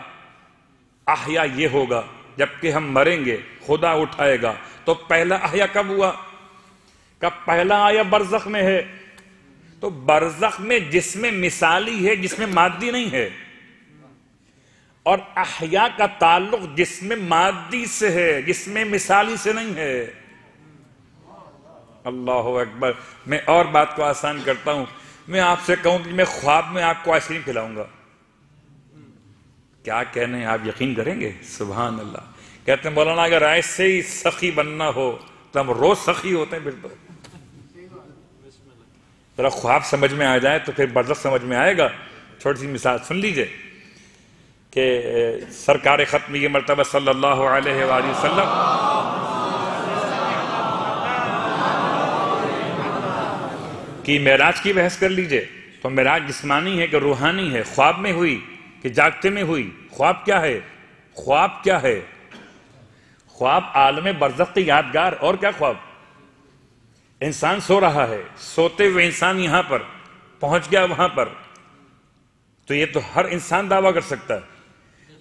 احیا یہ ہوگا جبکہ ہم مریں گے، خدا اٹھائے گا. تو پہلا احیا کب ہوا؟ کب پہلا آیا؟ برزخ میں ہے. تو برزخ میں جسم مثالی ہے، جسم مادی نہیں ہے. اور احیا کا تعلق جسم مادی سے ہے، جسم مثالی سے نہیں ہے. اللہ اکبر. میں اور بات کو آسان کرتا ہوں. میں آپ سے کہوں کہ میں خواب میں آپ کو آئس کریم کھلاؤں گا، کیا کہنے ہیں آپ یقین کریں گے؟ سبحان اللہ. کہتے ہیں مولانا اگر ایسے ہی سخی بننا ہو تو ہم روز سخی ہوتے ہیں. بالکل. ذرا خواب سمجھ میں آ جائے تو پھر برزخ سمجھ میں آئے گا. چھوٹی سی مثال سن لیجئے. کہ سرکار ختمی مرتبہ صلی اللہ علیہ وآلہ وسلم کی معراج کی بحث کر لیجئے تو معراج جسمانی ہے کہ روحانی ہے، خواب میں ہوئی کہ جاگتے میں ہوئی؟ خواب کیا ہے؟ خواب کیا ہے؟ خواب عالم برزخ کی یادگار، اور کیا خواب؟ انسان سو رہا ہے، سوتے ہوئے انسان یہاں پر پہنچ گیا وہاں پر، تو یہ تو ہر انسان دعویٰ کر سکتا ہے،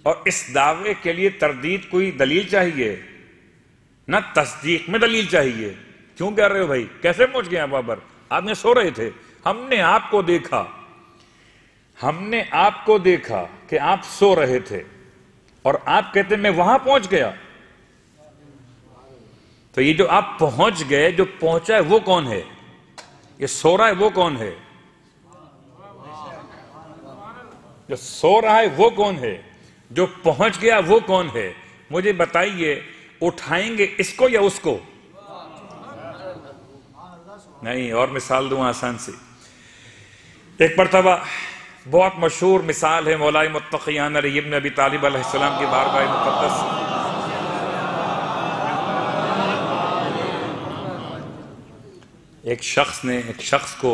اور اس دعوے کے لیے تردید کوئی دلیل چاہیے نہ تصدیق میں دلیل چاہیے۔ کیوں کہہ رہے ہو بھائی؟ کیسے پہنچ گئے آپ وہاں پر؟ آپ نے سو رہے تھے، ہم نے آپ کو دیکھا، ہم نے آپ کو دیکھا کہ آپ سو رہے تھے، اور آپ کہتے میں وہاں پہنچ گیا۔ تو یہ جو آپ پہنچ گئے، جو پہنچا ہے وہ کون ہے؟ یہ سو رہا ہے وہ کون ہے؟ جو سو رہا ہے وہ کون ہے؟ جو پہنچ گیا وہ کون ہے؟ مجھے بتائیے، اٹھائیں گے اس کو یا اس کو؟ نہیں، اور مثال دوں آسان سی۔ ایک مرتبہ بہت مشہور مثال ہے مولا متقیان علی ابن ابی طالب علیہ السلام کی بارگاہ مقدس۔ ایک شخص نے ایک شخص کو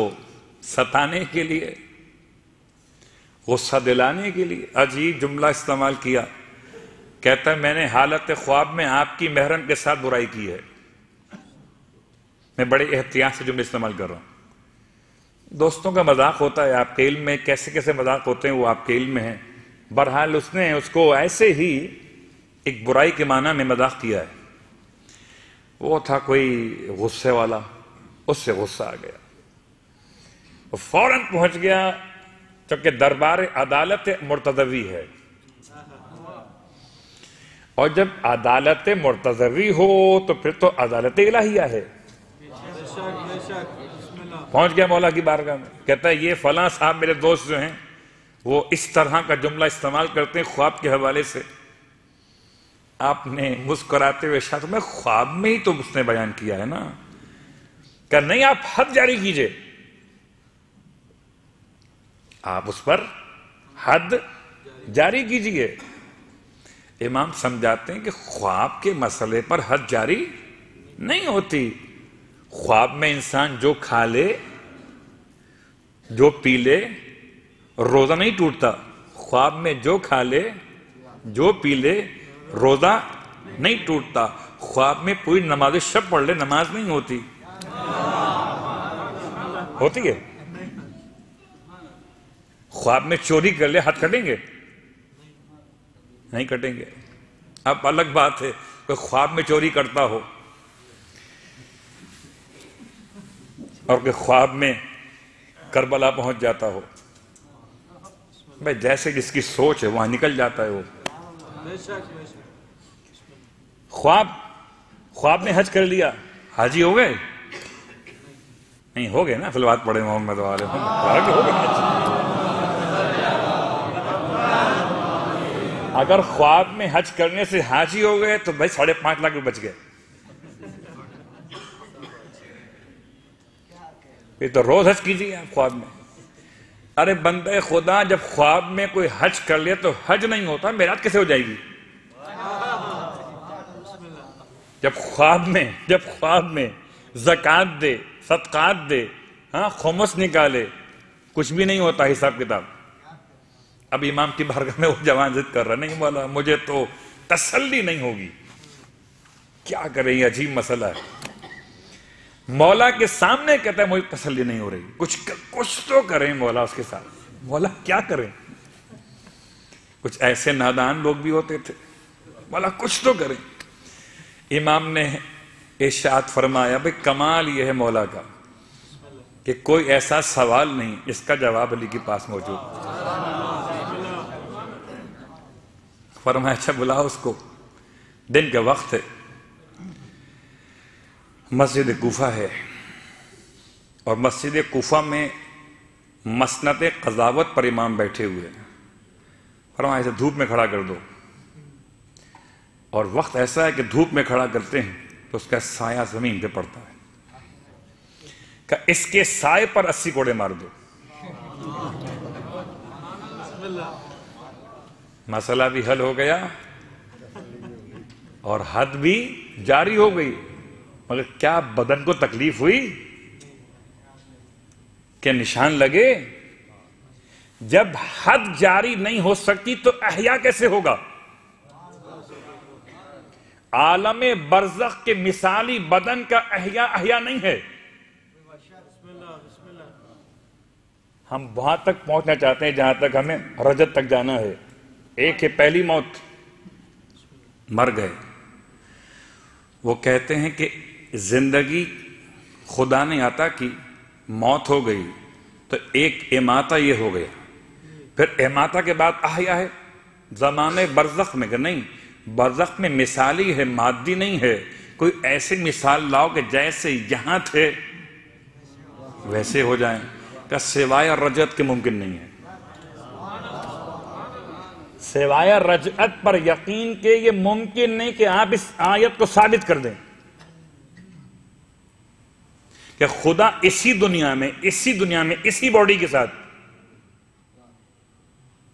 ستانے کے لیے، غصہ دلانے کے لیے عجیب جملہ استعمال کیا۔ کہتا ہے میں نے حالت خواب میں آپ کی محرم کے ساتھ برائی کی ہے۔ میں بڑے احتیاط سے جملے استعمال کر رہا ہوں۔ دوستوں کا مذاق ہوتا ہے، آپ کے علم میں کیسے کیسے مذاق ہوتے ہیں وہ آپ کے علم میں ہیں۔ بہرحال اس نے اس کو ایسے ہی ایک برائی کے معنی میں مذاق کیا ہے۔ وہ تھا کوئی غصے والا، اس سے غصہ آ گیا، وہ فوراً پہنچ گیا، چونکہ دربار عدالت مرتضوی ہے، اور جب عدالت مرتضوی ہو تو پھر تو عدالت الہیہ ہے۔ پہنچ گیا مولا کی بارگاہ میں، کہتا ہے یہ فلاں صاحب میرے دوست جو ہیں وہ اس طرح کا جملہ استعمال کرتے ہیں خواب کے حوالے سے۔ آپ نے مسکراتے ہوئے شاید میں خواب میں ہی تو اس نے بیان کیا ہے نا، کہ نہیں آپ حد جاری کیجئے، آپ اس پر حد جاری کیجئے۔ امام سمجھاتے ہیں کہ خواب کے مسئلے پر حد جاری نہیں ہوتی۔ خواب میں انسان جو کھا لے، جو پی لے، روزہ نہیں ٹوٹتا۔ خواب میں جو کھا لے، جو پی لے، روزہ نہیں ٹوٹتا۔ خواب میں پوری نماز شب پڑھ لے، نماز نہیں ہوتی۔ ہوتی ہے؟ خواب میں چوری کر لے، حد کٹیں گے؟ نہیں کٹیں گے۔ اب الگ بات ہے کہ خواب میں چوری کرتا ہو اور کہ خواب میں کربلا پہنچ جاتا ہو، بھائی جیسے جس کی سوچ ہے وہاں نکل جاتا ہے وہ۔ خواب میں حج کر لیا، حاجی ہو گئے؟ نہیں ہو گئے نا، صلوات پڑھے محمد والے ہو گئے حج۔ اگر خواب میں حج کرنے سے حاجی ہو گئے تو بھائی 5.5 لاکھ بچ گئے۔ یہ تو روز حج کیجیے آپ خواب میں۔ ارے بندے خدا، جب خواب میں کوئی حج کر لے تو حج نہیں ہوتا، معراج کیسے ہو جائے گی؟ جب خواب میں زکوٰۃ دے، صدقات دے، ہاں خمس نکالے، کچھ بھی نہیں ہوتا حساب کتاب۔ اب امام کی بارگاہ میں وہ جوان ضد کر رہا، نہیں مولا مجھے تو تسلی نہیں ہوگی، کیا کریں یہ عجیب مسئلہ ہے۔ مولا کے سامنے کہتا ہے مجھے تسلی نہیں ہو رہی، کچھ تو کریں مولا اس کے ساتھ۔ مولا کیا کریں؟ کچھ ایسے نادان لوگ بھی ہوتے تھے، مولا کچھ تو کریں۔ امام نے ارشاد فرمایا بھئی کمال یہ ہے مولا کا کہ کوئی ایسا سوال نہیں جس کا جواب علی کے پاس موجود۔ فرمایا اچھا بلاؤ اس کو، دن کا وقت ہے، مسجد کوفہ ہے، اور مسجد کوفہ میں مسند قضاوت پر امام بیٹھے ہوئے ہیں۔ فرمایا اسے دھوپ میں کھڑا کر دو، اور وقت ایسا ہے کہ دھوپ میں کھڑا کرتے ہیں تو اس کا سایہ زمین پہ پڑتا ہے، کہ اس کے سائے پر 80 کوڑے مار دو۔ مسئلہ بھی حل ہو گیا اور حد بھی جاری ہو گئی، مگر کیا بدن کو تکلیف ہوئی؟ کہ نشان لگے؟ جب حد جاری نہیں ہو سکتی تو احیا کیسے ہوگا؟ عالم برزخ کے مثالی بدن کا احیا نہیں ہے۔ ہم وہاں تک پہنچنا چاہتے ہیں جہاں تک ہمیں رجت تک جانا ہے۔ ایک ہے پہلی موت، مر گئے۔ وہ کہتے ہیں کہ زندگی خدا نے عطا کی، موت ہو گئی تو ایک اماتہ یہ ہو گیا، پھر اماتہ کے بعد احیا ہے زمانے برزخ میں، کہ نہیں، برزخ میں مثالی ہے، مادی نہیں ہے۔ کوئی ایسی مثال لاؤ کہ جیسے یہاں تھے ویسے ہو جائیں، کہ سوائے رجعت کے ممکن نہیں ہے۔ سوائے رجعت پر یقین کے یہ ممکن نہیں کہ آپ اس آیت کو ثابت کر دیں کہ خدا اسی دنیا میں اسی باڈی کے ساتھ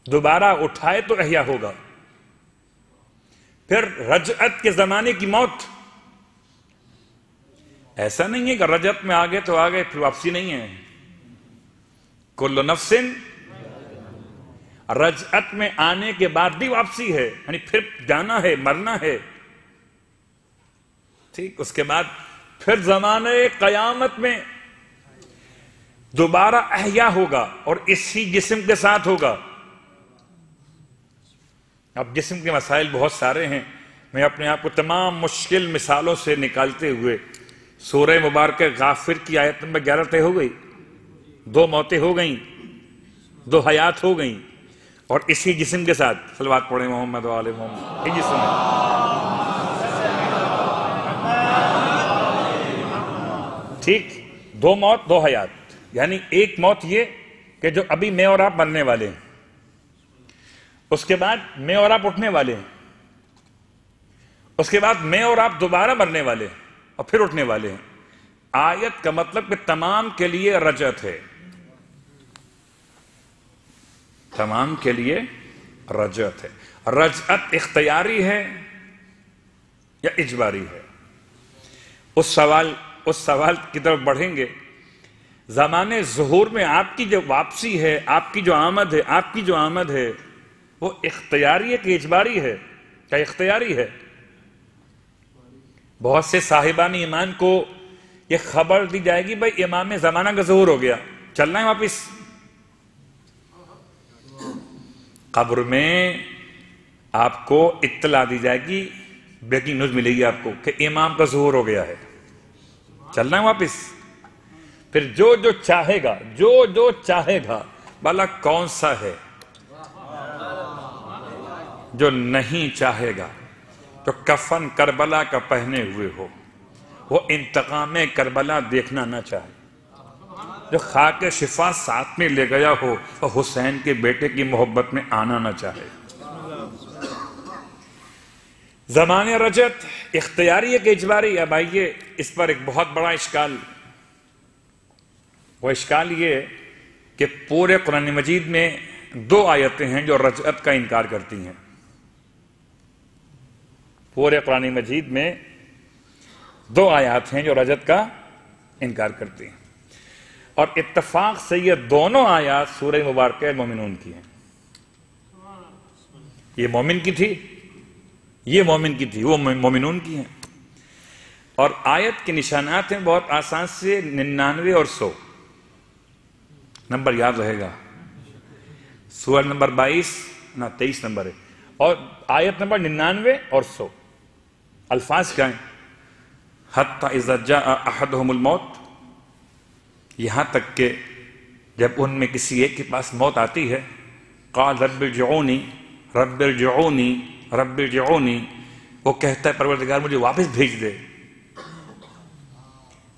دوبارہ اٹھائے تو احیا ہوگا۔ پھر رجعت کے زمانے کی موت، ایسا نہیں ہے کہ رجعت میں آگے تو آگے پھر واپسی نہیں ہے۔ کل نفس، رجعت میں آنے کے بعد بھی واپسی ہے، یعنی پھر جانا ہے، مرنا ہے، ٹھیک۔ اس کے بعد پھر زمانے قیامت میں دوبارہ احیا ہوگا اور اسی جسم کے ساتھ ہوگا۔ اب جسم کے مسائل بہت سارے ہیں، میں اپنے آپ کو تمام مشکل مثالوں سے نکالتے ہوئے سورہ مبارکہ غافر کی آیت نمبر 11 طے ہو گئی، 2 موتیں ہو گئیں، 2 حیات ہو گئیں، اور اسی جسم کے ساتھ صلوات پڑھیں محمد و آل محمد، یہ جسم ہے۔ ٹھیک، 2 موت 2 حیات، یعنی ایک موت یہ کہ جو ابھی میں اور آپ مرنے والے ہیں، اس کے بعد میں اور آپ اٹھنے والے ہیں، اس کے بعد میں اور آپ دوبارہ مرنے والے ہیں اور پھر اٹھنے والے ہیں۔ آیت کا مطلب کہ تمام کے لیے رجعت ہے، تمام کے لیے رجعت ہے۔ رجعت اختیاری ہے یا اجباری ہے؟ اس سوال کی طرف بڑھیں گے۔ زمانے ظہور میں آپ کی جو واپسی ہے، آپ کی جو آمد ہے وہ اختیاری ہے کہ اجباری ہے؟ کیا اختیاری ہے؟ بہت سے صاحبان ایمان کو یہ خبر دی جائے گی بھائی امام زمانہ کا ظہور ہو گیا، چلنا ہے واپس۔ قبر میں آپ کو اطلاع دی جائے گی، بریکنگ نیوز ملے گی آپ کو کہ امام کا ظہور ہو گیا ہے، چلنا ہے واپس۔ پھر جو چاہے گا بھلا کون سا ہے جو نہیں چاہے گا؟ تو کفن کربلا کا پہنے ہوئے ہو، وہ انتقام کربلا دیکھنا نہ چاہے، جو خاک شفا ساتھ میں لے گیا ہو وہ حسین کے بیٹے کی محبت میں آنا نہ چاہے۔ زمان رجعت اختیاری ہے کہ اجباری؟ اب آئیے اس پر ایک بہت بڑا اشکال، وہ اشکال یہ ہے کہ پورے قرآن مجید میں 2 آیتیں ہیں جو رجعت کا انکار کرتی ہیں۔ پورے قرآن مجید میں 2 آیات ہیں جو رجعت کا انکار کرتی ہیں، اور اتفاق سے یہ دونوں آیات سورہ مبارکہ مومنون کی ہیں۔ یہ مومن کی تھی، یہ مومن کی تھی، وہ مومنون کی ہیں۔ اور آیت کے نشانات ہیں بہت آسان سے 99 اور 100 نمبر یاد رہے گا۔ سورہ نمبر 23 نمبر ہے، اور آیت نمبر 99 اور 100 الفاظ کیا ہیں؟ حتی اذا جاء احدهم الموت، یہاں تک کہ جب ان میں کسی ایک کے پاس موت آتی ہے، قال رب ارجعونی رب ارجعونی رب ارجعونی، وہ کہتا ہے پروردگار مجھے واپس بھیج دے،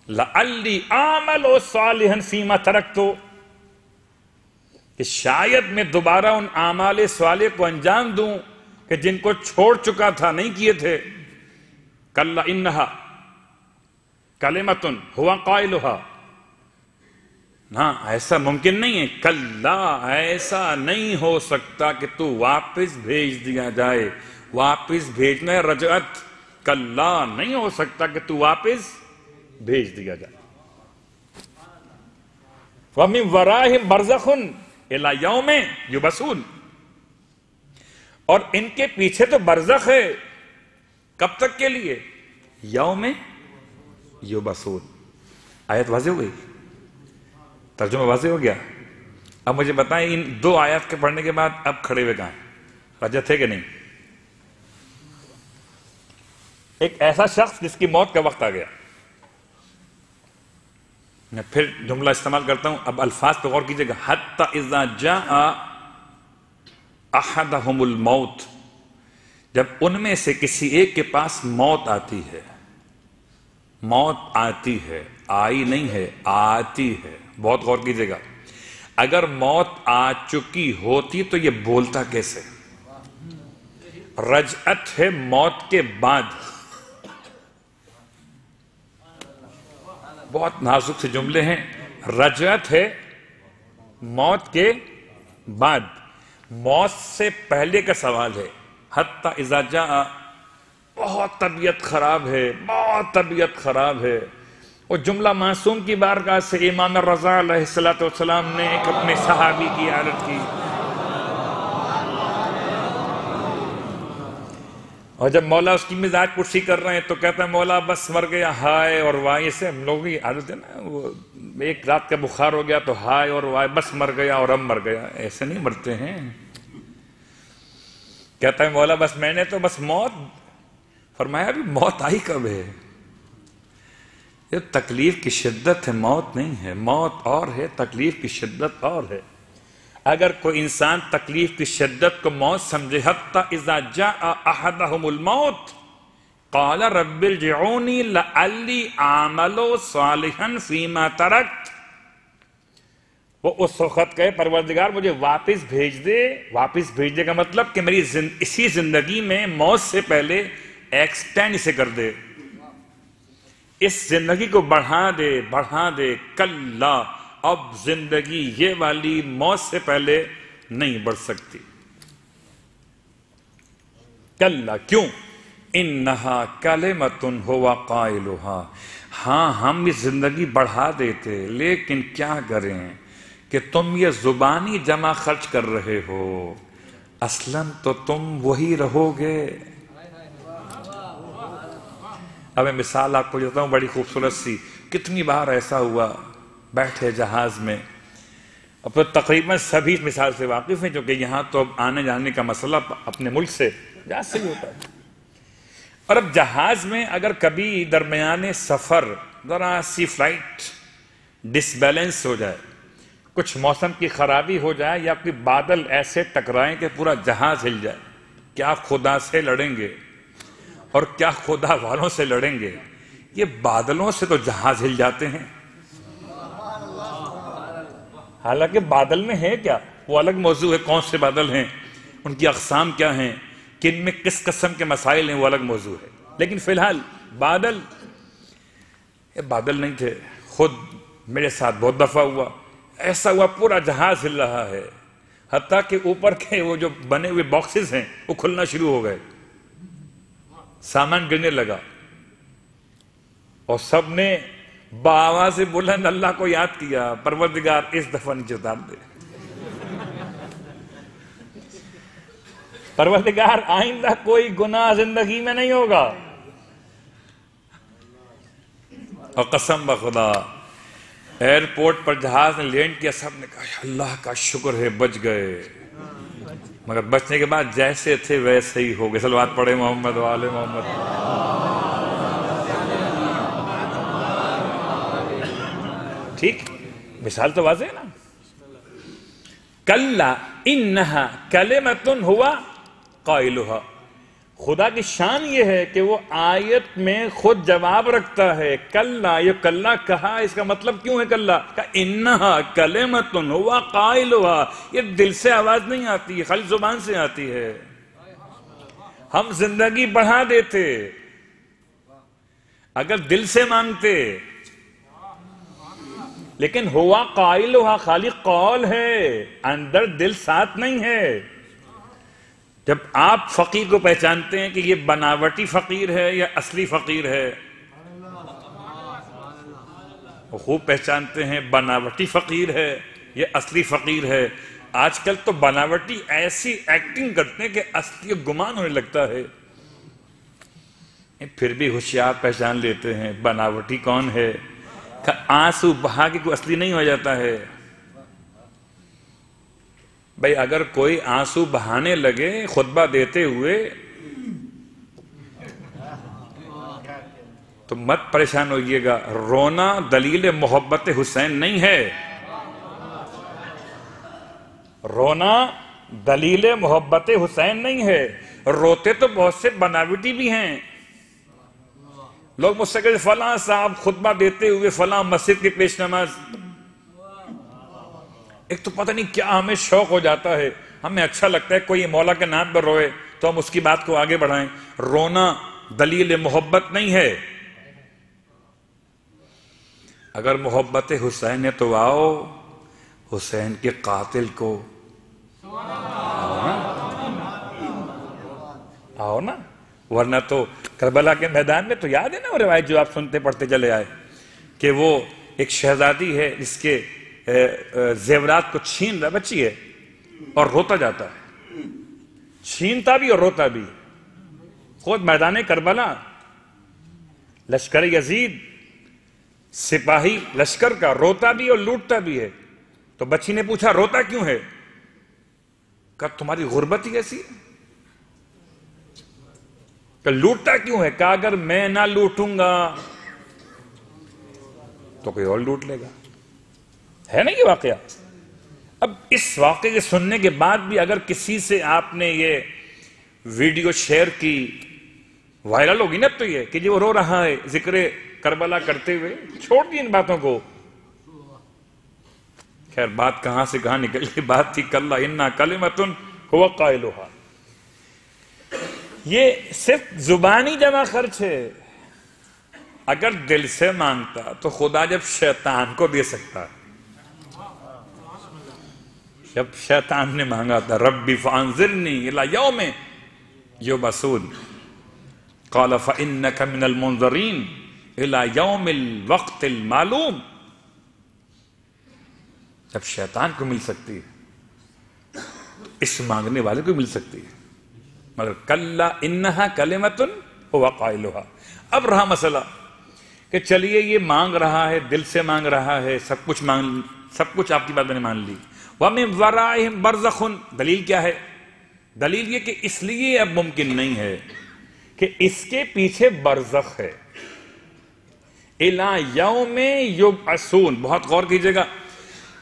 لعلی اعمل صالحا فیما ترکت، کہ شاید میں دوبارہ ان اعمال صالح کو انجام دوں کہ جن کو چھوڑ چکا تھا، نہیں کیے تھے۔ کلا انہا کلمۃ ہوا قائلہا، ہاں ایسا ممکن نہیں ہے، کلا ایسا نہیں ہو سکتا کہ تو واپس بھیج دیا جائے، واپس بھیجنا ہے رجعت، کلا نہیں ہو سکتا کہ تو واپس بھیج دیا جائے۔ وَمِن وَرَائِهِمْ بَرْزَخٌ إِلَى يَوْمٍ يُبْعَثُونَ، اور ان کے پیچھے تو برزخ ہے، کب تک کے لیے؟ یوم یبعثون۔ آیت واضح ہو گئی، ترجمہ واضح ہو گیا۔ اب مجھے بتائیں ان دو آیات کے پڑھنے کے بعد اب کھڑے ہوئے کہاں ہیں؟ رجعت ہے کہ نہیں؟ ایک ایسا شخص جس کی موت کا وقت آ گیا، میں پھر جملہ استعمال کرتا ہوں، اب الفاظ پہ غور کیجئے گا، حتی اذا جاء احدہم الموت، جب ان میں سے کسی ایک کے پاس موت آتی ہے، موت آتی ہے، آئی نہیں ہے، آتی ہے، بہت غور کیجئے گا، اگر موت آ چکی ہوتی تو یہ بولتا کیسے؟ رجعت ہے موت کے بعد، بہت نازک سے جملے ہیں، رجعت ہے موت کے بعد، موت سے پہلے کا سوال ہے۔ حتی اذا جاء، بہت طبیعت خراب ہے، بہت طبیعت خراب ہے، وہ جملہ معصوم کی بارگاہ سے امام رضا علیہ السلام نے ایک اپنے صحابی کی عادت کی، اور جب مولا اس کی مزاج پرسی کر رہے ہیں تو کہتا ہے مولا بس مر گیا، ہائے اور وائے، سے ہم لوگوں کی عادت ہے نا، وہ ایک رات کا بخار ہو گیا تو ہائے اور وائے، بس مر گیا اور اب مر گیا، ایسے نہیں مرتے ہیں۔ کہتا ہے مولا بس میں نے تو بس موت، فرمایا ابھی موت آئی کب ہے؟ یہ تکلیف کی شدت ہے، موت نہیں ہے، موت اور ہے، تکلیف کی شدت اور ہے۔ اگر کوئی انسان تکلیف کی شدت کو موت سمجھے، حتی اذا جاء احدہم الموت قال رب ارجعونی لعلی اعمل صالحا فیما ترکت، وہ اس وقت کہے پروردگار مجھے واپس بھیج دے، واپس بھیج دے کا مطلب کہ میری اسی زندگی میں موت سے پہلے ایکسٹینڈ اسے کر دے، اس زندگی کو بڑھا دے، بڑھا دے، کلا اب زندگی یہ والی موت سے پہلے نہیں بڑھ سکتی، کلا کیوں؟ انہا کلمۃ ہوا قائلہا، ہاں ہم یہ زندگی بڑھا دیتے لیکن کیا کریں کہ تم یہ زبانی جمع خرچ کر رہے ہو، اصلاً تو تم وہی رہو گے۔ اب میں مثال آپ کو دیتا ہوں بڑی خوبصورت سی، کتنی بار ایسا ہوا بیٹھے جہاز میں، اب تو تقریباً سبھی اس مثال سے واقف ہیں کیونکہ یہاں تو اب آنے جانے کا مسئلہ اپنے ملک سے جہاز سے ہی ہوتا ہے، اور اب جہاز میں اگر کبھی درمیانے سفر ذرا سی فلائٹ ڈس بیلنس ہو جائے، کچھ موسم کی خرابی ہو جائے یا کوئی بادل ایسے ٹکرائیں کہ پورا جہاز ہل جائے، کیا خدا سے لڑیں گے اور کیا خدا والوں سے لڑیں گے؟ یہ بادلوں سے تو جہاز ہل جاتے ہیں، حالانکہ بادل میں ہے کیا وہ الگ موضوع ہے، کون سے بادل ہیں، ان کی اقسام کیا ہیں، کن میں کس قسم کے مسائل ہیں، وہ الگ موضوع ہے، لیکن فی الحال بادل، یہ بادل نہیں تھے، خود میرے ساتھ بہت دفعہ ہوا، ایسا ہوا پورا جہاز ہل رہا ہے، حتیٰ کہ اوپر کے وہ جو بنے ہوئے باکسز ہیں وہ کھلنا شروع ہو گئے، سامان گرنے لگا، اور سب نے بآواز بلند اللہ کو یاد کیا، پروردگار اس دفعہ نیچے اتار دے، پروردگار آئندہ کوئی گناہ زندگی میں نہیں ہوگا، اور قسم بخدا ایئرپورٹ پر جہاز نے لینڈ کیا، سب نے کہا اللہ کا شکر ہے بچ گئے، مگر بچنے کے بعد جیسے تھے ویسے ہی ہو گئے۔ صلوات پڑھے محمد وآل محمد۔ ٹھیک، مثال تو واضح ہے نا، کلا انہا کلمۃ ہوا قائلہا، خدا کی شان یہ ہے کہ وہ آیت میں خود جواب رکھتا ہے، کلا، یہ کلا کہا، اس کا مطلب کیوں ہے کلا؟ کہ انہا کلمۃ ہوا قائلہا، یہ دل سے آواز نہیں آتی، خالی زبان سے آتی ہے، ہم زندگی بڑھا دیتے اگر دل سے مانگتے، لیکن ہوا قائلها خالی قول ہے، اندر دل ساتھ نہیں ہے۔ جب آپ فقیر کو پہچانتے ہیں کہ یہ بناوٹی فقیر ہے یا اصلی فقیر ہے، وہ خوب پہچانتے ہیں بناوٹی فقیر ہے یا اصلی فقیر ہے۔ آج کل تو بناوٹی ایسی ایکٹنگ کرتے ہیں کہ اصلی گمان ہونے لگتا ہے، پھر بھی ہوشیار پہچان لیتے ہیں بناوٹی کون ہے۔ آنسو بہا کے کوئی اصلی نہیں ہو جاتا ہے بھائی۔ اگر کوئی آنسو بہانے لگے خطبہ دیتے ہوئے تو مت پریشان ہوئیے گا، رونا دلیل محبت حسین نہیں ہے۔ رونا دلیل محبت حسین نہیں ہے۔ روتے تو بہت سے بناوٹی بھی ہیں۔ لوگ مجھ سے کہتے فلاں صاحب خطبہ دیتے ہوئے فلاں مسجد کی پیش نماز، ایک تو پتہ نہیں کیا ہمیں شوق ہو جاتا ہے، ہمیں اچھا لگتا ہے کوئی مولا کے نام پر روئے تو ہم اس کی بات کو آگے بڑھائیں۔ رونا دلیل محبت نہیں ہے۔ اگر محبت حسین ہے تو آؤ حسین کے قاتل کو آؤ نا، ورنہ تو کربلا کے میدان میں تو یاد ہے نا وہ روایت جو آپ سنتے پڑھتے چلے آئے کہ وہ ایک شہزادی ہے جس کے زیورات کو چھین رہا، بچی ہے اور روتا جاتا ہے، چھینتا بھی اور روتا بھی۔ خود میدان کربلا لشکر یزید سپاہی لشکر کا روتا بھی اور لوٹتا بھی ہے۔ تو بچی نے پوچھا روتا کیوں ہے؟ کہا تمہاری غربت ہی ایسی ہے۔ کہ لوٹتا کیوں ہے؟ کہا اگر میں نہ لوٹوں گا تو کوئی اور لوٹ لے گا۔ ہے نا یہ واقعہ؟ اب اس واقعے کے سننے کے بعد بھی اگر کسی سے آپ نے یہ ویڈیو شیئر کی، وائرل ہوگی نا اب تو یہ کہ جو رو رہا ہے ذکر کربلا کرتے ہوئے، چھوڑ دی ان باتوں کو۔ خیر بات کہاں سے کہاں نکل گئی، بات تھی کلا انا کلمۃ هو قائلها۔ یہ صرف زبانی جمع خرچ ہے، اگر دل سے مانگتا تو خدا جب شیطان کو دے سکتا ہے۔ جب شیطان نے مانگا تھا ربی فانظرنی الی یوم یبعثون قال فانک من المنظرین الی یوم الوقت المعلوم، جب شیطان کو مل سکتی ہے اس مانگنے والے کو مل سکتی ہے، مگر کلا انہا کلمۃ هو قائلها۔ اب رہا مسئلہ کہ چلیے یہ مانگ رہا ہے، دل سے مانگ رہا ہے، سب کچھ آپ کی بات میں نے مان لی۔ وَمِن وَرَائِهِمْ بَرْزَخٌ، دلیل کیا ہے؟ دلیل یہ کہ اس لیے اب ممکن نہیں ہے کہ اس کے پیچھے برزخ ہے۔ اِلَى يَوْمِ يُبْعَثُونَ، بہت غور کیجئے گا،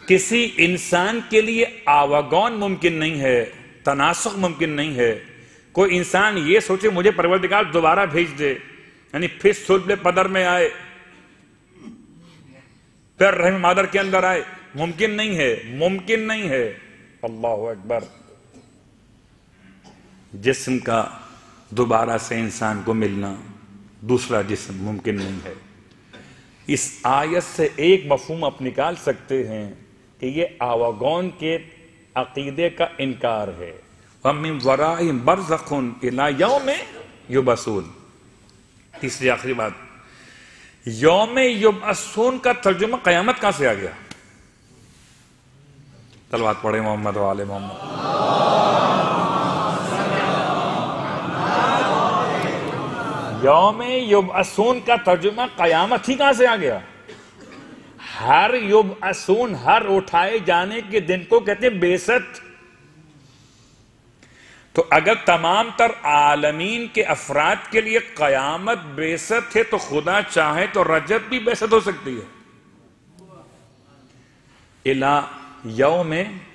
کسی انسان کے لیے آواگون ممکن نہیں ہے، تناسخ ممکن نہیں ہے۔ کوئی انسان یہ سوچے مجھے پروردگار دوبارہ بھیج دے، یعنی پھر صلب پدر میں آئے، پھر رحم مادر کے اندر آئے، ممکن نہیں ہے، ممکن نہیں ہے۔ اللہ اکبر۔ جسم کا دوبارہ سے انسان کو ملنا، دوسرا جسم ممکن نہیں ہے۔ اس آیت سے ایک مفہوم آپ نکال سکتے ہیں کہ یہ آواگون کے عقیدے کا انکار ہے۔ وَمِن وَرَائِهِمْ بَرْزَخٌ إِلَى يَوْمِ يُبْعَثُونَ۔ تیسری آخری بات، یوم یبعثون کا ترجمہ قیامت کہاں سے آ گیا؟ تلوات پڑھے محمد و آل محمد۔ یوم یبعثون کا ترجمہ قیامت ہی کہاں سے آ گیا؟ ہر یبعثون، ہر اٹھائے جانے کے دن کو کہتے ہیں بعثت۔ تو اگر تمام تر عالمین کے افراد کے لیے قیامت بعثت ہے تو خدا چاہے تو رجب بھی بعثت ہو سکتی ہے۔ اِلَى یوم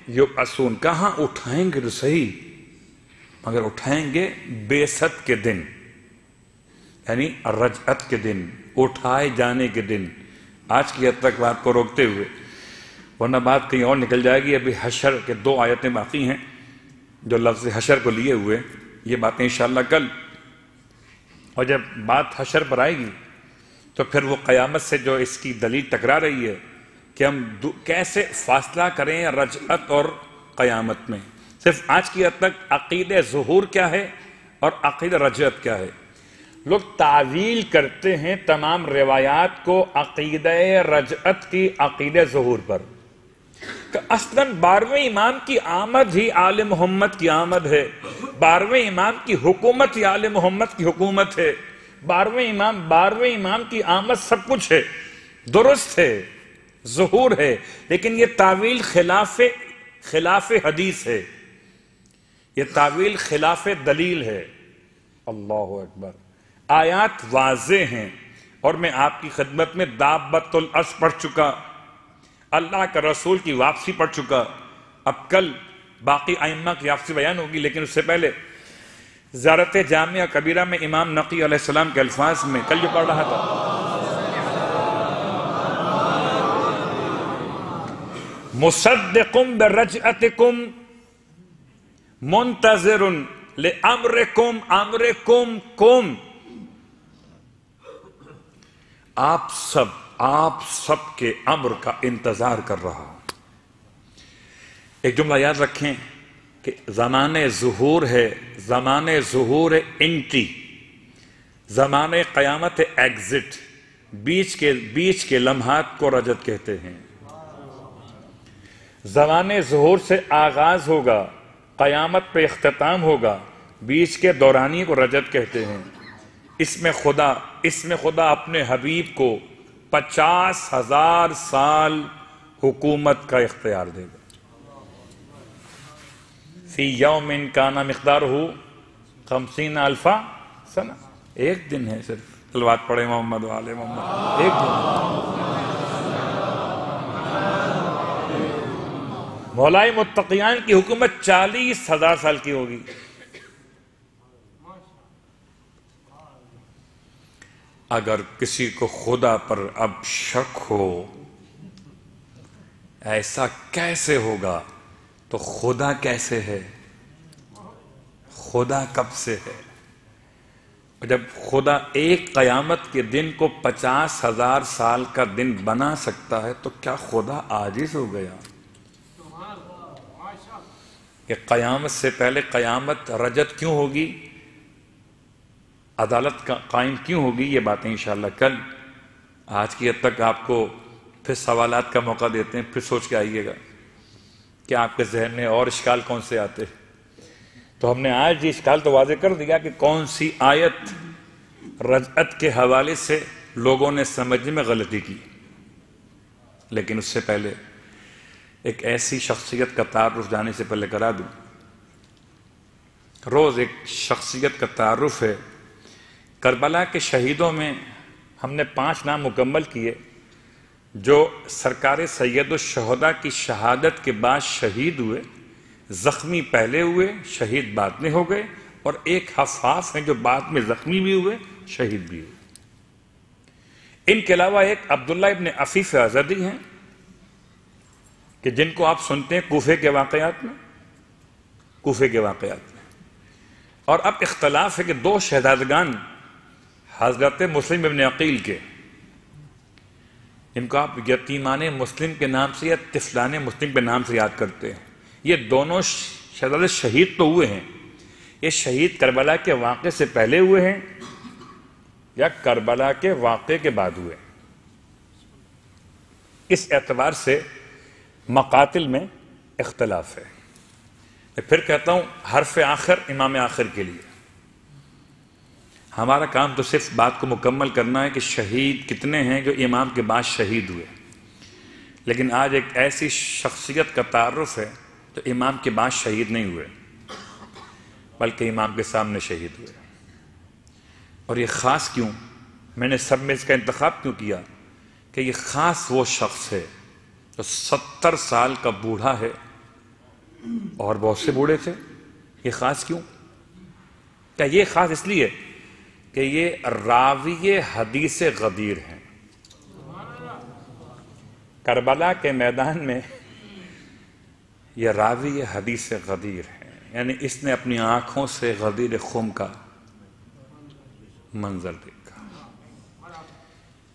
یبعثون، کہاں اٹھائیں گے تو صحیح، مگر اٹھائیں گے بعثت کے دن، یعنی رجعت کے دن، اٹھائے جانے کے دن۔ آج کی حد تک بات کو روکتے ہوئے، ورنہ بات کہیں اور نکل جائے گی۔ ابھی حشر کے 2 آیتیں باقی ہیں جو لفظ حشر کو لیے ہوئے، یہ باتیں انشاءاللہ کل، اور جب بات حشر پر آئے گی تو پھر وہ قیامت سے جو اس کی دلیل ٹکرا رہی ہے کہ ہم کیسے فاصلہ کریں رجعت اور قیامت میں. صرف آج کی حد تک عقیدہ ظہور کیا ہے اور عقیدہ رجعت کیا ہے. لوگ تعویل کرتے ہیں تمام روایات کو عقیدہ رجعت کی عقیدہ ظہور پر، کہ اصلاً 12ویں امام کی آمد ہی آل محمد کی آمد ہے، 12ویں امام کی حکومت ہی آل محمد کی حکومت ہے، 12ویں امام کی آمد سب کچھ ہے، درست ہے، ظہور ہے، لیکن یہ تعویل خلاف حدیث ہے، یہ تعویل خلاف دلیل ہے. اللہ اکبر. آیات واضح ہیں اور میں آپ کی خدمت میں دابۃ الارض پڑھ چکا، اللہ کا رسول کی واپسی پڑھ چکا. اب کل باقی ائمہ کی واپسی بیان ہوگی، لیکن اس سے پہلے زیارت جامعہ کبیرہ میں امام نقی علیہ السلام کے الفاظ میں کل جو پڑھ رہا تھا، مصدقم برجعتکم منتظر لامرکم امرکم کم. آپ سب کے امر کا انتظار کر رہا ہوں. ایک جملہ یاد رکھیں کہ زمانے ظہور ہے انٹری، زمانے قیامت ہے ایگزٹ. بیچ کے لمحات کو رجعت کہتے ہیں. زمانے ظہور سے آغاز ہوگا، قیامت پہ اختتام ہوگا، بیچ کے دورانی کو رجعت کہتے ہیں. اس میں خدا اپنے حبیب کو 50,000 سال حکومت کا اختیار دے گا. فی یوم کان مقدارہ 50,000 سنہ. ایک دن ہے صرف. صلوات پڑھے محمد و آل محمد. ایک دن. مولائے متقیان کی حکومت 40,000 سال کی ہوگی. اگر کسی کو خدا پر اب شک ہو ایسا کیسے ہوگا، تو خدا کیسے ہے، خدا کب سے ہے؟ جب خدا ایک قیامت کے دن کو 50,000 سال کا دن بنا سکتا ہے تو کیا خدا عاجز ہو گیا کہ قیامت سے پہلے قیامت رجعت کیوں ہوگی، عدالت کا قائم کیوں ہوگی؟ یہ باتیں انشاءاللہ کل. آج کی حد تک آپ کو پھر سوالات کا موقع دیتے ہیں، پھر سوچ کے آئیے گا کہ آپ کے ذہن میں اور اشکال کون سے آتے. تو ہم نے آج یہ اشکال تو واضح کر دیا کہ کون سی آیت رجعت کے حوالے سے لوگوں نے سمجھنے میں غلطی کی. لیکن اس سے پہلے ایک ایسی شخصیت کا تعارف جانے سے پہلے کرا دوں. روز ایک شخصیت کا تعارف ہے. کربلا کے شہیدوں میں ہم نے 5 نام مکمل کیے جو سرکار سید الشہداء کی شہادت کے بعد شہید ہوئے. زخمی پہلے ہوئے، شہید بعد میں ہو گئے، اور ایک حفاظ ہیں جو بعد میں زخمی بھی ہوئے، شہید بھی ہوئے. ان کے علاوہ ایک عبداللہ ابن عفیف ازدی ہیں کہ جن کو آپ سنتے ہیں کوفے کے واقعات میں. اور اب اختلاف ہے کہ 2 شہزادگان حضرت مسلم ابن عقیل کے، ان کو آپ یتیمان مسلم کے نام سے یا طفلان مسلم کے نام سے یاد کرتے ہیں. یہ دونوں شہزادے شہید تو ہوئے ہیں. یہ شہید کربلا کے واقعے سے پہلے ہوئے ہیں یا کربلا کے واقعے کے بعد ہوئے. اس اعتبار سے مقاتل میں اختلاف ہے. میں پھر کہتا ہوں حرف آخر امام آخر کے لیے. ہمارا کام تو صرف بات کو مکمل کرنا ہے کہ شہید کتنے ہیں جو امام کے بعد شہید ہوئے. لیکن آج ایک ایسی شخصیت کا تعارف ہے جو امام کے بعد شہید نہیں ہوئے بلکہ امام کے سامنے شہید ہوئے. اور یہ خاص کیوں؟ میں نے سب میں اس کا انتخاب کیوں کیا کہ یہ خاص وہ شخص ہے جو 70 سال کا بوڑھا ہے اور بہت سے بوڑھے تھے. یہ خاص کیوں؟ کیا یہ خاص اس لیے کہ یہ راوی حدیث غدیر ہیں. کربلا کے میدان میں یہ راوی حدیث غدیر ہیں، یعنی اس نے اپنی آنکھوں سے غدیر خم کا منظر دیکھا.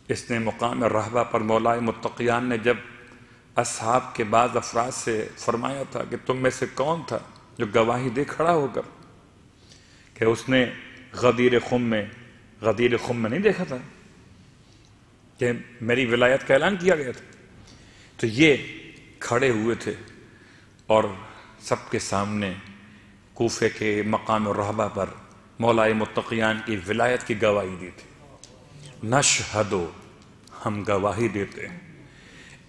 اس نے مقام رہبہ پر مولائے متقیان نے جب اصحاب کے بعض افراد سے فرمایا تھا کہ تم میں سے کون تھا جو گواہی دے کھڑا ہو کر کہ اس نے غدیر خم میں نہیں دیکھا تھا کہ میری ولایت کا اعلان کیا گیا تھا. تو یہ کھڑے ہوئے تھے اور سب کے سامنے کوفے کے مقام الرہبہ پر مولائے متقیان کی ولایت کی گواہی دی تھی. نشہدو، ہم گواہی دیتے ہیں،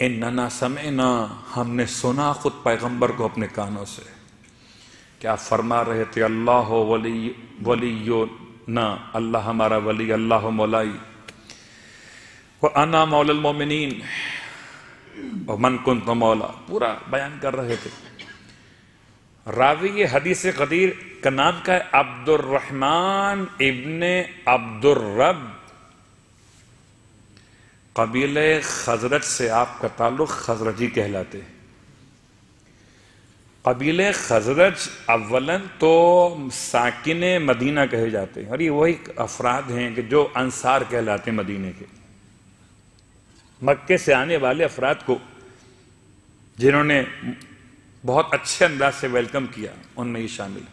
اننا سمعنا، ہم نے سنا خود پیغمبر کو اپنے کانوں سے. کیا فرما رہے تھے؟ اللہ ولینا، اللہ ہمارا ولی، اللہ مولائی، وَأَنَا مَوْلَى الْمُؤْمِنِينَ وَمَنْ كُنْتُ مَوْلَى، پورا بیان کر رہے تھے. راوی یہ حدیث غدیر کا نام کا ہے عبد الرحمن ابن عبد الرب، قبیلہ خزرج سے آپ کا تعلق، خزرجی کہلاتے ہیں. قبیلہ خزرج اولاً تو ساکن مدینہ کہے جاتے ہیں، اور یہ وہی افراد ہیں کہ جو انصار کہلاتے ہیں مدینے کے. مکے سے آنے والے افراد کو جنہوں نے بہت اچھے انداز سے ویلکم کیا، ان میں یہ شامل ہے.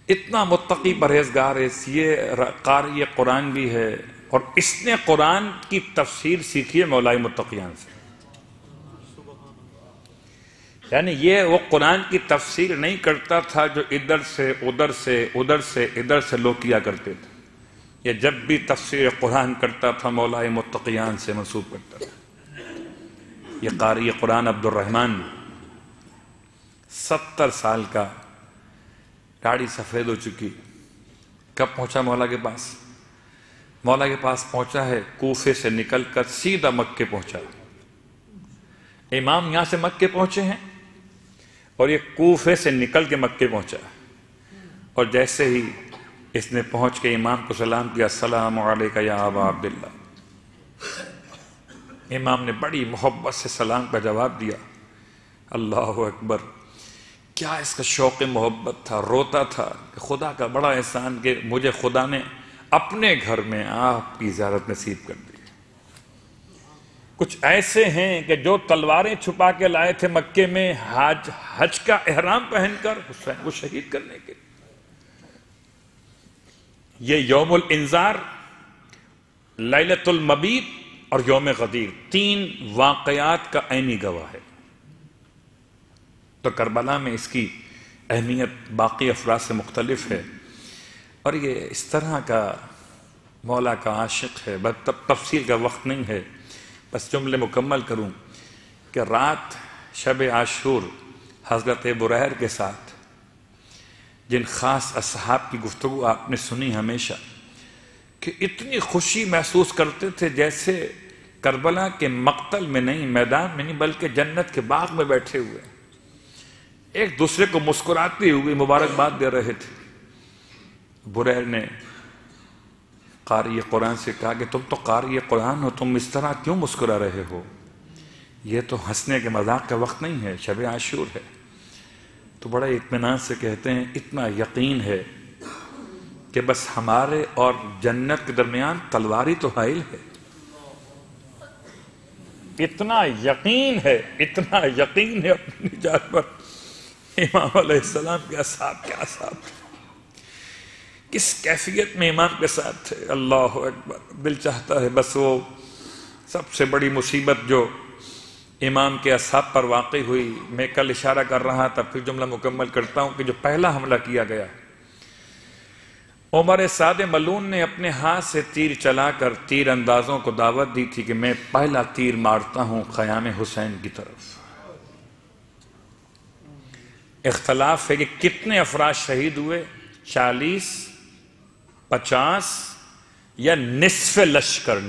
اتنا متقی پرہیزگار ہے، یہ قاری قرآن بھی ہے، اور اس نے قرآن کی تفسیر سیکھی ہے مولائے متقیان سے. یعنی یہ وہ قرآن کی تفسیر نہیں کرتا تھا جو ادھر سے ادھر سے لوگ کیا کرتے تھے. یہ جب بھی تفسیر قرآن کرتا تھا مولائے متقیان سے منسوب کرتا تھا. یہ قاری قرآن عبد الرحمن 70 سال کا، داڑھی سفید ہو چکی. کب پہنچا مولا کے پاس؟ مولا کے پاس پہنچا ہے کوفے سے نکل کر سیدھا مکے پہنچا. امام یہاں سے مکے پہنچے ہیں اور یہ کوفے سے نکل کے مکے پہنچا. اور جیسے ہی اس نے پہنچ کے امام کو سلام کیا، السلام علیکہ یا ابا عبداللہ. امام نے بڑی محبت سے سلام کا جواب دیا. اللہ اکبر، کیا اس کا شوق محبت تھا. روتا تھا کہ خدا کا بڑا احسان کہ مجھے خدا نے اپنے گھر میں آپ کی زیارت نصیب کر دی. کچھ ایسے ہیں کہ جو تلواریں چھپا کے لائے تھے مکے میں حج کا احرام پہن کر حسین کو شہید کرنے کے. یہ یوم الانذار، لیلۃ المبیت اور یوم غدیر 3 واقعات کا عینی گواہ ہے. تو کربلا میں اس کی اہمیت باقی افراد سے مختلف ہے. اور یہ اس طرح کا مولا کا عاشق ہے. تفصیل کا وقت نہیں ہے، بس جملے مکمل کروں کہ رات شب عاشور حضرت بریر کے ساتھ جن خاص اصحاب کی گفتگو آپ نے سنی ہمیشہ، کہ اتنی خوشی محسوس کرتے تھے جیسے کربلا کے مقتل میں نہیں، میدان میں نہیں، بلکہ جنت کے باغ میں بیٹھے ہوئے ایک دوسرے کو مسکراتے ہوئے مبارکباد دے رہے تھے. بریر نے قاری قرآن سے کہا کہ تم تو قاری قرآن ہو، تم اس طرح کیوں مسکرا رہے ہو؟ یہ تو ہنسنے کے مذاق کا وقت نہیں ہے، شب عاشور ہے. تو بڑا اطمینان سے کہتے ہیں اتنا یقین ہے کہ بس ہمارے اور جنت کے درمیان تلواری تو حائل ہے. اتنا یقین ہے اپنی نجات پر. امام علیہ السلام کے اصحاب کیا اصحاب تھے، کس کیفیت میں امام کے ساتھ تھے. اللہ اکبر. دل چاہتا ہے بس وہ سب سے بڑی مصیبت جو امام کے اصحاب پر واقع ہوئی، میں کل اشارہ کر رہا تھا، پھر جملہ مکمل کرتا ہوں کہ جو پہلا حملہ کیا گیا، عمر سعد ملعون نے اپنے ہاتھ سے تیر چلا کر تیر اندازوں کو دعوت دی تھی کہ میں پہلا تیر مارتا ہوں خیام حسین کی طرف. اختلاف ہے کہ کتنے افراد شہید ہوئے، 40، 50 یا نصف لشکر.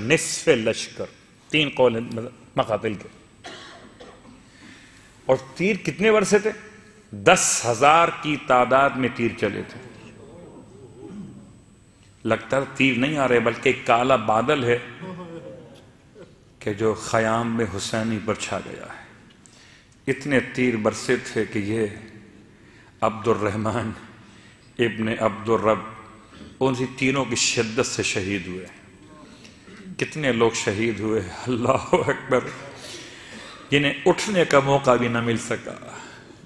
3 قول ہیں مقاتل کے. اور تیر کتنے ورثے تھے؟ 10,000 کی تعداد میں تیر چلے تھے. لگتا ہے تیر نہیں آ رہے بلکہ ایک کالا بادل ہے کہ جو خیام میں حسینی پر چھا گیا ہے. اتنے تیر برسے تھے کہ یہ عبد الرحمن ابن عبد الرب ان تیروں کی شدت سے شہید ہوئے. کتنے لوگ شہید ہوئے، اللہ اکبر. جنہیں اٹھنے کا موقع بھی نہ مل سکا،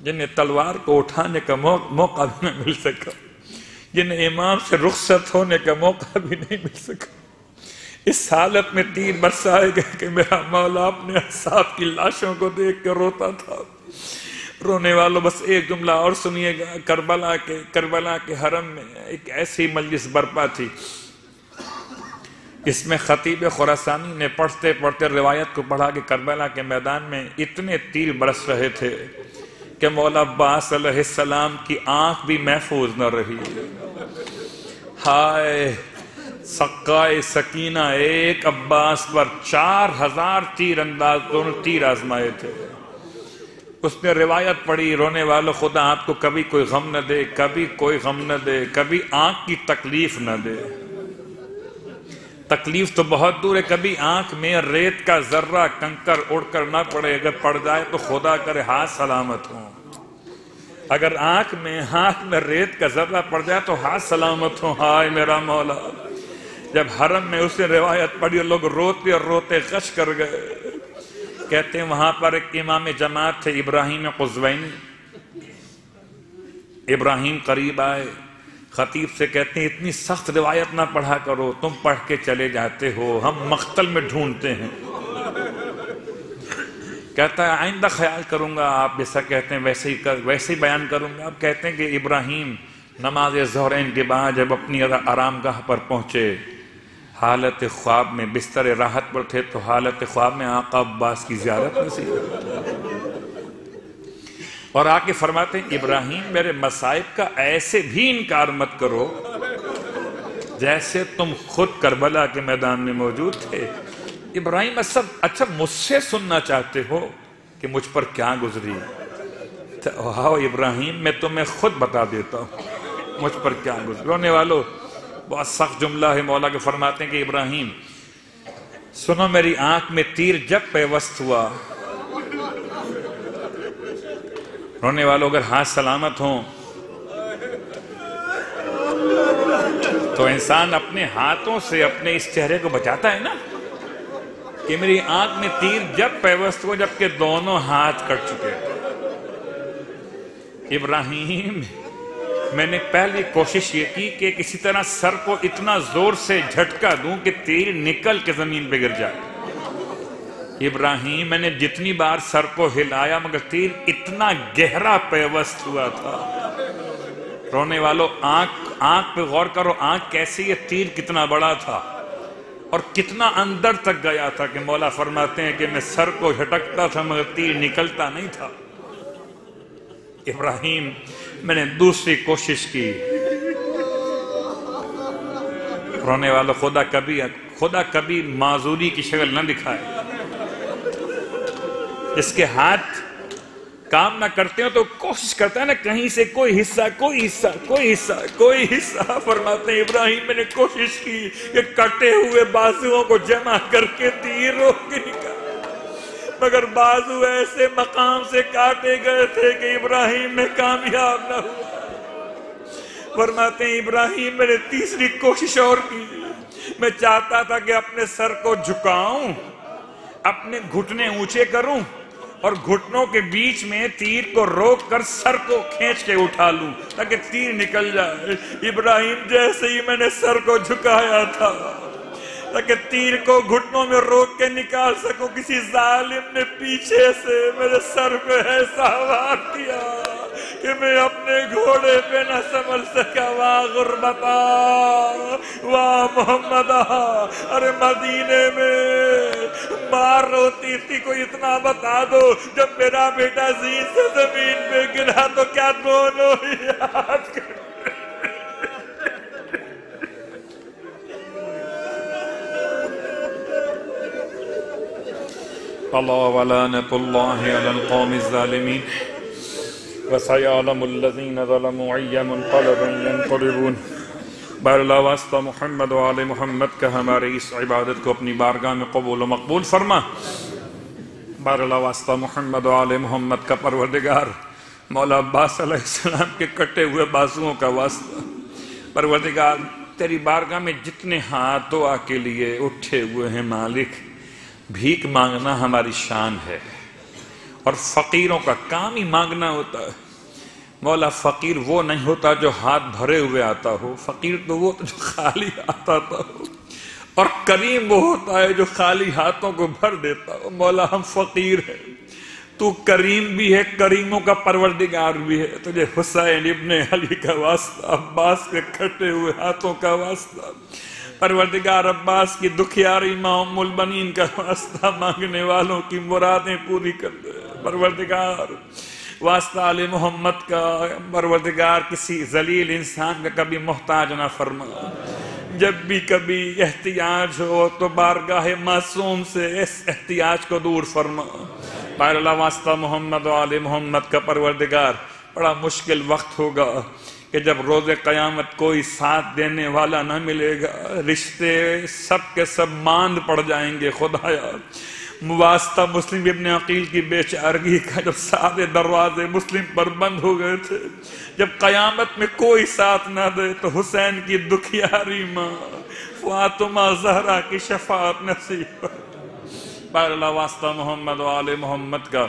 جنہیں تلوار کو اٹھانے کا موقع بھی نہ مل سکا، جنہیں امام سے رخصت ہونے کا موقع بھی نہیں مل سکا، اس حالت میں تیر برسائے گئے کہ میرا مولا اپنے اصحاب کی لاشوں کو دیکھ کر روتا تھا۔ رونے والوں بس ایک جملہ اور سنیے گا، کربلا کے حرم میں ایک ایسی مجلس برپا تھی اس میں خطیب خراسانی نے پڑھتے پڑھتے روایت کو پڑھا کہ کربلا کے میدان میں اتنے تیر برس رہے تھے کہ مولا عباس علیہ السلام کی آنکھ بھی محفوظ نہ رہی۔ ہائے سقائے سکینہ ایک عباس پر 4000 تیر انداز دونوں تیر آزمائے تھے۔ اس نے روایت پڑھی، رونے والوں خدا آپ کو کبھی کوئی غم نہ دے، کبھی کوئی غم نہ دے، کبھی آنکھ کی تکلیف نہ دے۔ تکلیف تو بہت دور ہے، کبھی آنکھ میں ریت کا ذرہ کنکر اڑ کر نہ پڑے، اگر پڑ جائے تو خدا کرے ہاتھ سلامت ہوں۔ اگر آنکھ میں ریت کا ذرہ پڑ جائے تو ہاتھ سلامت ہوں۔ ہائے میرا مولا، جب حرم میں اس نے روایت پڑھی اور لوگ روتے اور روتے غش کر گئے، کہتے ہیں وہاں پر ایک امام جماعت تھے ابراہیم قزوینی، ابراہیم قریب آئے، خطیب سے کہتے ہیں اتنی سخت روایت نہ پڑھا کرو، تم پڑھ کے چلے جاتے ہو، ہم مقتل میں ڈھونڈتے ہیں۔ کہتا ہے آئندہ خیال کروں گا، آپ جیسا کہتے ہیں ویسے ہی بیان کروں گا۔ اب کہتے ہیں کہ ابراہیم نماز ظہرین کے بعد جب اپنی آرام گاہ پر پہنچے، حالت خواب میں بستر راحت پر تھے تو حالت خواب میں آقا عباس کی زیارت نصیب اور آکے فرماتے ہیں ابراہیم میرے مصائب کا ایسے بھی انکار مت کرو جیسے تم خود کربلا کے میدان میں موجود تھے۔ ابراہیم اچھا مجھ سے سننا چاہتے ہو کہ مجھ پر کیا گزری؟ ہاں ابراہیم میں تمہیں خود بتا دیتا ہوں مجھ پر کیا گزری۔ رونے والوں بہت سخت جملہ ہے، مولا کے فرماتے ہیں کہ ابراہیم سنو، میری آنکھ میں تیر جب پیوست ہوا، رونے والوں اگر ہاتھ سلامت ہوں تو انسان اپنے ہاتھوں سے اپنے اس چہرے کو بچاتا ہے نا، کہ میری آنکھ میں تیر جب پیوست ہوا جبکہ دونوں ہاتھ کٹ چکے۔ ابراہیم میں نے پہلی کوشش یہ کی کہ کسی طرح سر کو اتنا زور سے جھٹکا دوں کہ تیر نکل کے زمین پہ گر جائے۔ ابراہیم میں نے جتنی بار سر کو ہلایا مگر تیر اتنا گہرا پیوست ہوا تھا۔ رونے والوں آنکھ پہ غور کرو، آنکھ کیسی ہے، تیر کتنا بڑا تھا اور کتنا اندر تک گیا تھا کہ مولا فرماتے ہیں کہ میں سر کو جھٹکتا تھا مگر تیر نکلتا نہیں تھا۔ ابراہیم میں نے دوسری کوشش کی، رونے والا خدا کبھی معذوری کی شکل نہ دکھائے۔ اس کے ہاتھ کام نہ کرتے ہو تو کوشش کرتا ہے نا کہیں سے کوئی حصہ فرماتے ہیں ابراہیم میں نے کوشش کی کہ کٹے ہوئے بازوؤں کو جمع کر کے تیر روک کے نکال، مگر بازو ایسے مقام سے کاٹے گئے تھے کہ ابراہیم میں کامیاب نہ ہوا۔ فرماتے ہیں ابراہیم میں نے تیسری کوشش اور کی، میں چاہتا تھا کہ اپنے سر کو جھکاؤں، اپنے گھٹنے اونچے کروں اور گھٹنوں کے بیچ میں تیر کو روک کر سر کو کھینچ کے اٹھا لوں تاکہ تیر نکل جائے۔ ابراہیم جیسے ہی میں نے سر کو جھکایا تھا تاکہ تیر کو گھٹنوں میں روک کے نکال سکوں، کسی ظالم نے پیچھے سے میرے سر پہ ایسا وار کیا کہ میں اپنے گھوڑے پہ نہ سنبھل سکا۔ واہ غربتا واہ محمدہ، ارے مدینے میں مار روتی تھی، کوئی اتنا بتا دو جب میرا بیٹا زین سے زمین پہ گرا تو کیا دونوں یاد کر اللہ ولعنت اللہ علی القوم الظالمین وسیعلم الذین ظلموا ای منقلب ینقلبون۔ بار اللہ واسطہ محمد و آل محمد کا ہمارے اس عبادت کو اپنی بارگاہ میں قبول و مقبول فرما۔ بار اللہ واسطہ محمد و آل محمد کا پروردگار مولا عباس علیہ السلام کے کٹے ہوئے بازوؤں کا واسطہ، پروردگار تیری بارگاہ میں جتنے ہاتھ دعا کے لیے اٹھے ہوئے ہیں مالک، بھیک مانگنا ہماری شان ہے، اور فقیروں کا کام ہی مانگنا ہوتا ہے۔ مولا فقیر وہ نہیں ہوتا جو ہاتھ بھرے ہوئے آتا ہو، فقیر تو وہ جو خالی ہاتھ آتا ہو، اور کریم وہ ہوتا ہے جو خالی ہاتھوں کو بھر دیتا ہو۔ مولا ہم فقیر ہیں، تو کریم بھی ہے، کریموں کا پروردگار بھی ہے، تجھے حسین ابن علی کا واسطہ، عباس کے کھٹے ہوئے ہاتھوں کا واسطہ، پروردگار عباس کی دکھیاری ماں ام البنین کا واسطہ، مانگنے والوں کی مرادیں پوری کر دے پروردگار، واسطہ آل محمد کا پروردگار، کسی ذلیل انسان کا کبھی محتاج نہ فرما، جب بھی کبھی احتیاج ہو تو بارگاہ معصوم سے اس احتیاج کو دور فرما۔ بار اللہ واسطہ محمد و آل محمد کا پروردگار، بڑا مشکل وقت ہوگا کہ جب روز قیامت کوئی ساتھ دینے والا نہ ملے گا، رشتے سب کے سب ماند پڑ جائیں گے۔ خدایا واسطہ مسلم ابن عقیل کی بے چارگی کا، جب سارے دروازے مسلم پر بند ہو گئے تھے، جب قیامت میں کوئی ساتھ نہ دے تو حسین کی دکھیاری ماں فاطمہ زہرا کی شفاعت نصیب کر۔ بار اللہ واسطہ محمد و آل محمد کا،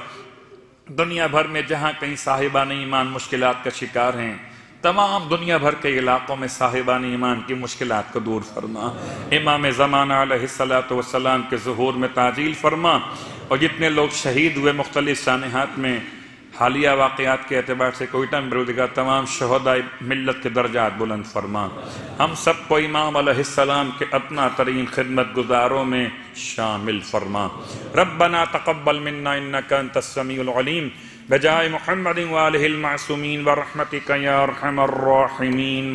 دنیا بھر میں جہاں کہیں صاحبان ایمان مشکلات کا شکار ہیں، تمام دنیا بھر کے علاقوں میں صاحبان ایمان کی مشکلات کو دور فرما۔ امام زمانہ علیہ السلام کے ظہور میں تعجیل فرما، اور جتنے لوگ شہید ہوئے مختلف سانحات میں، حالیہ واقعات کے اعتبار سے کوئٹہ میں بروزگار تمام شہداء ملت کے درجات بلند فرما۔ ہم سب کو امام علیہ السلام کے اپنا ترین خدمت گزاروں میں شامل فرما۔ ربنا تقبل منا انک انت السمیع العلیم، بجائے محمد وآلہ المعصومین برحمتک یا ارحم الراحمین۔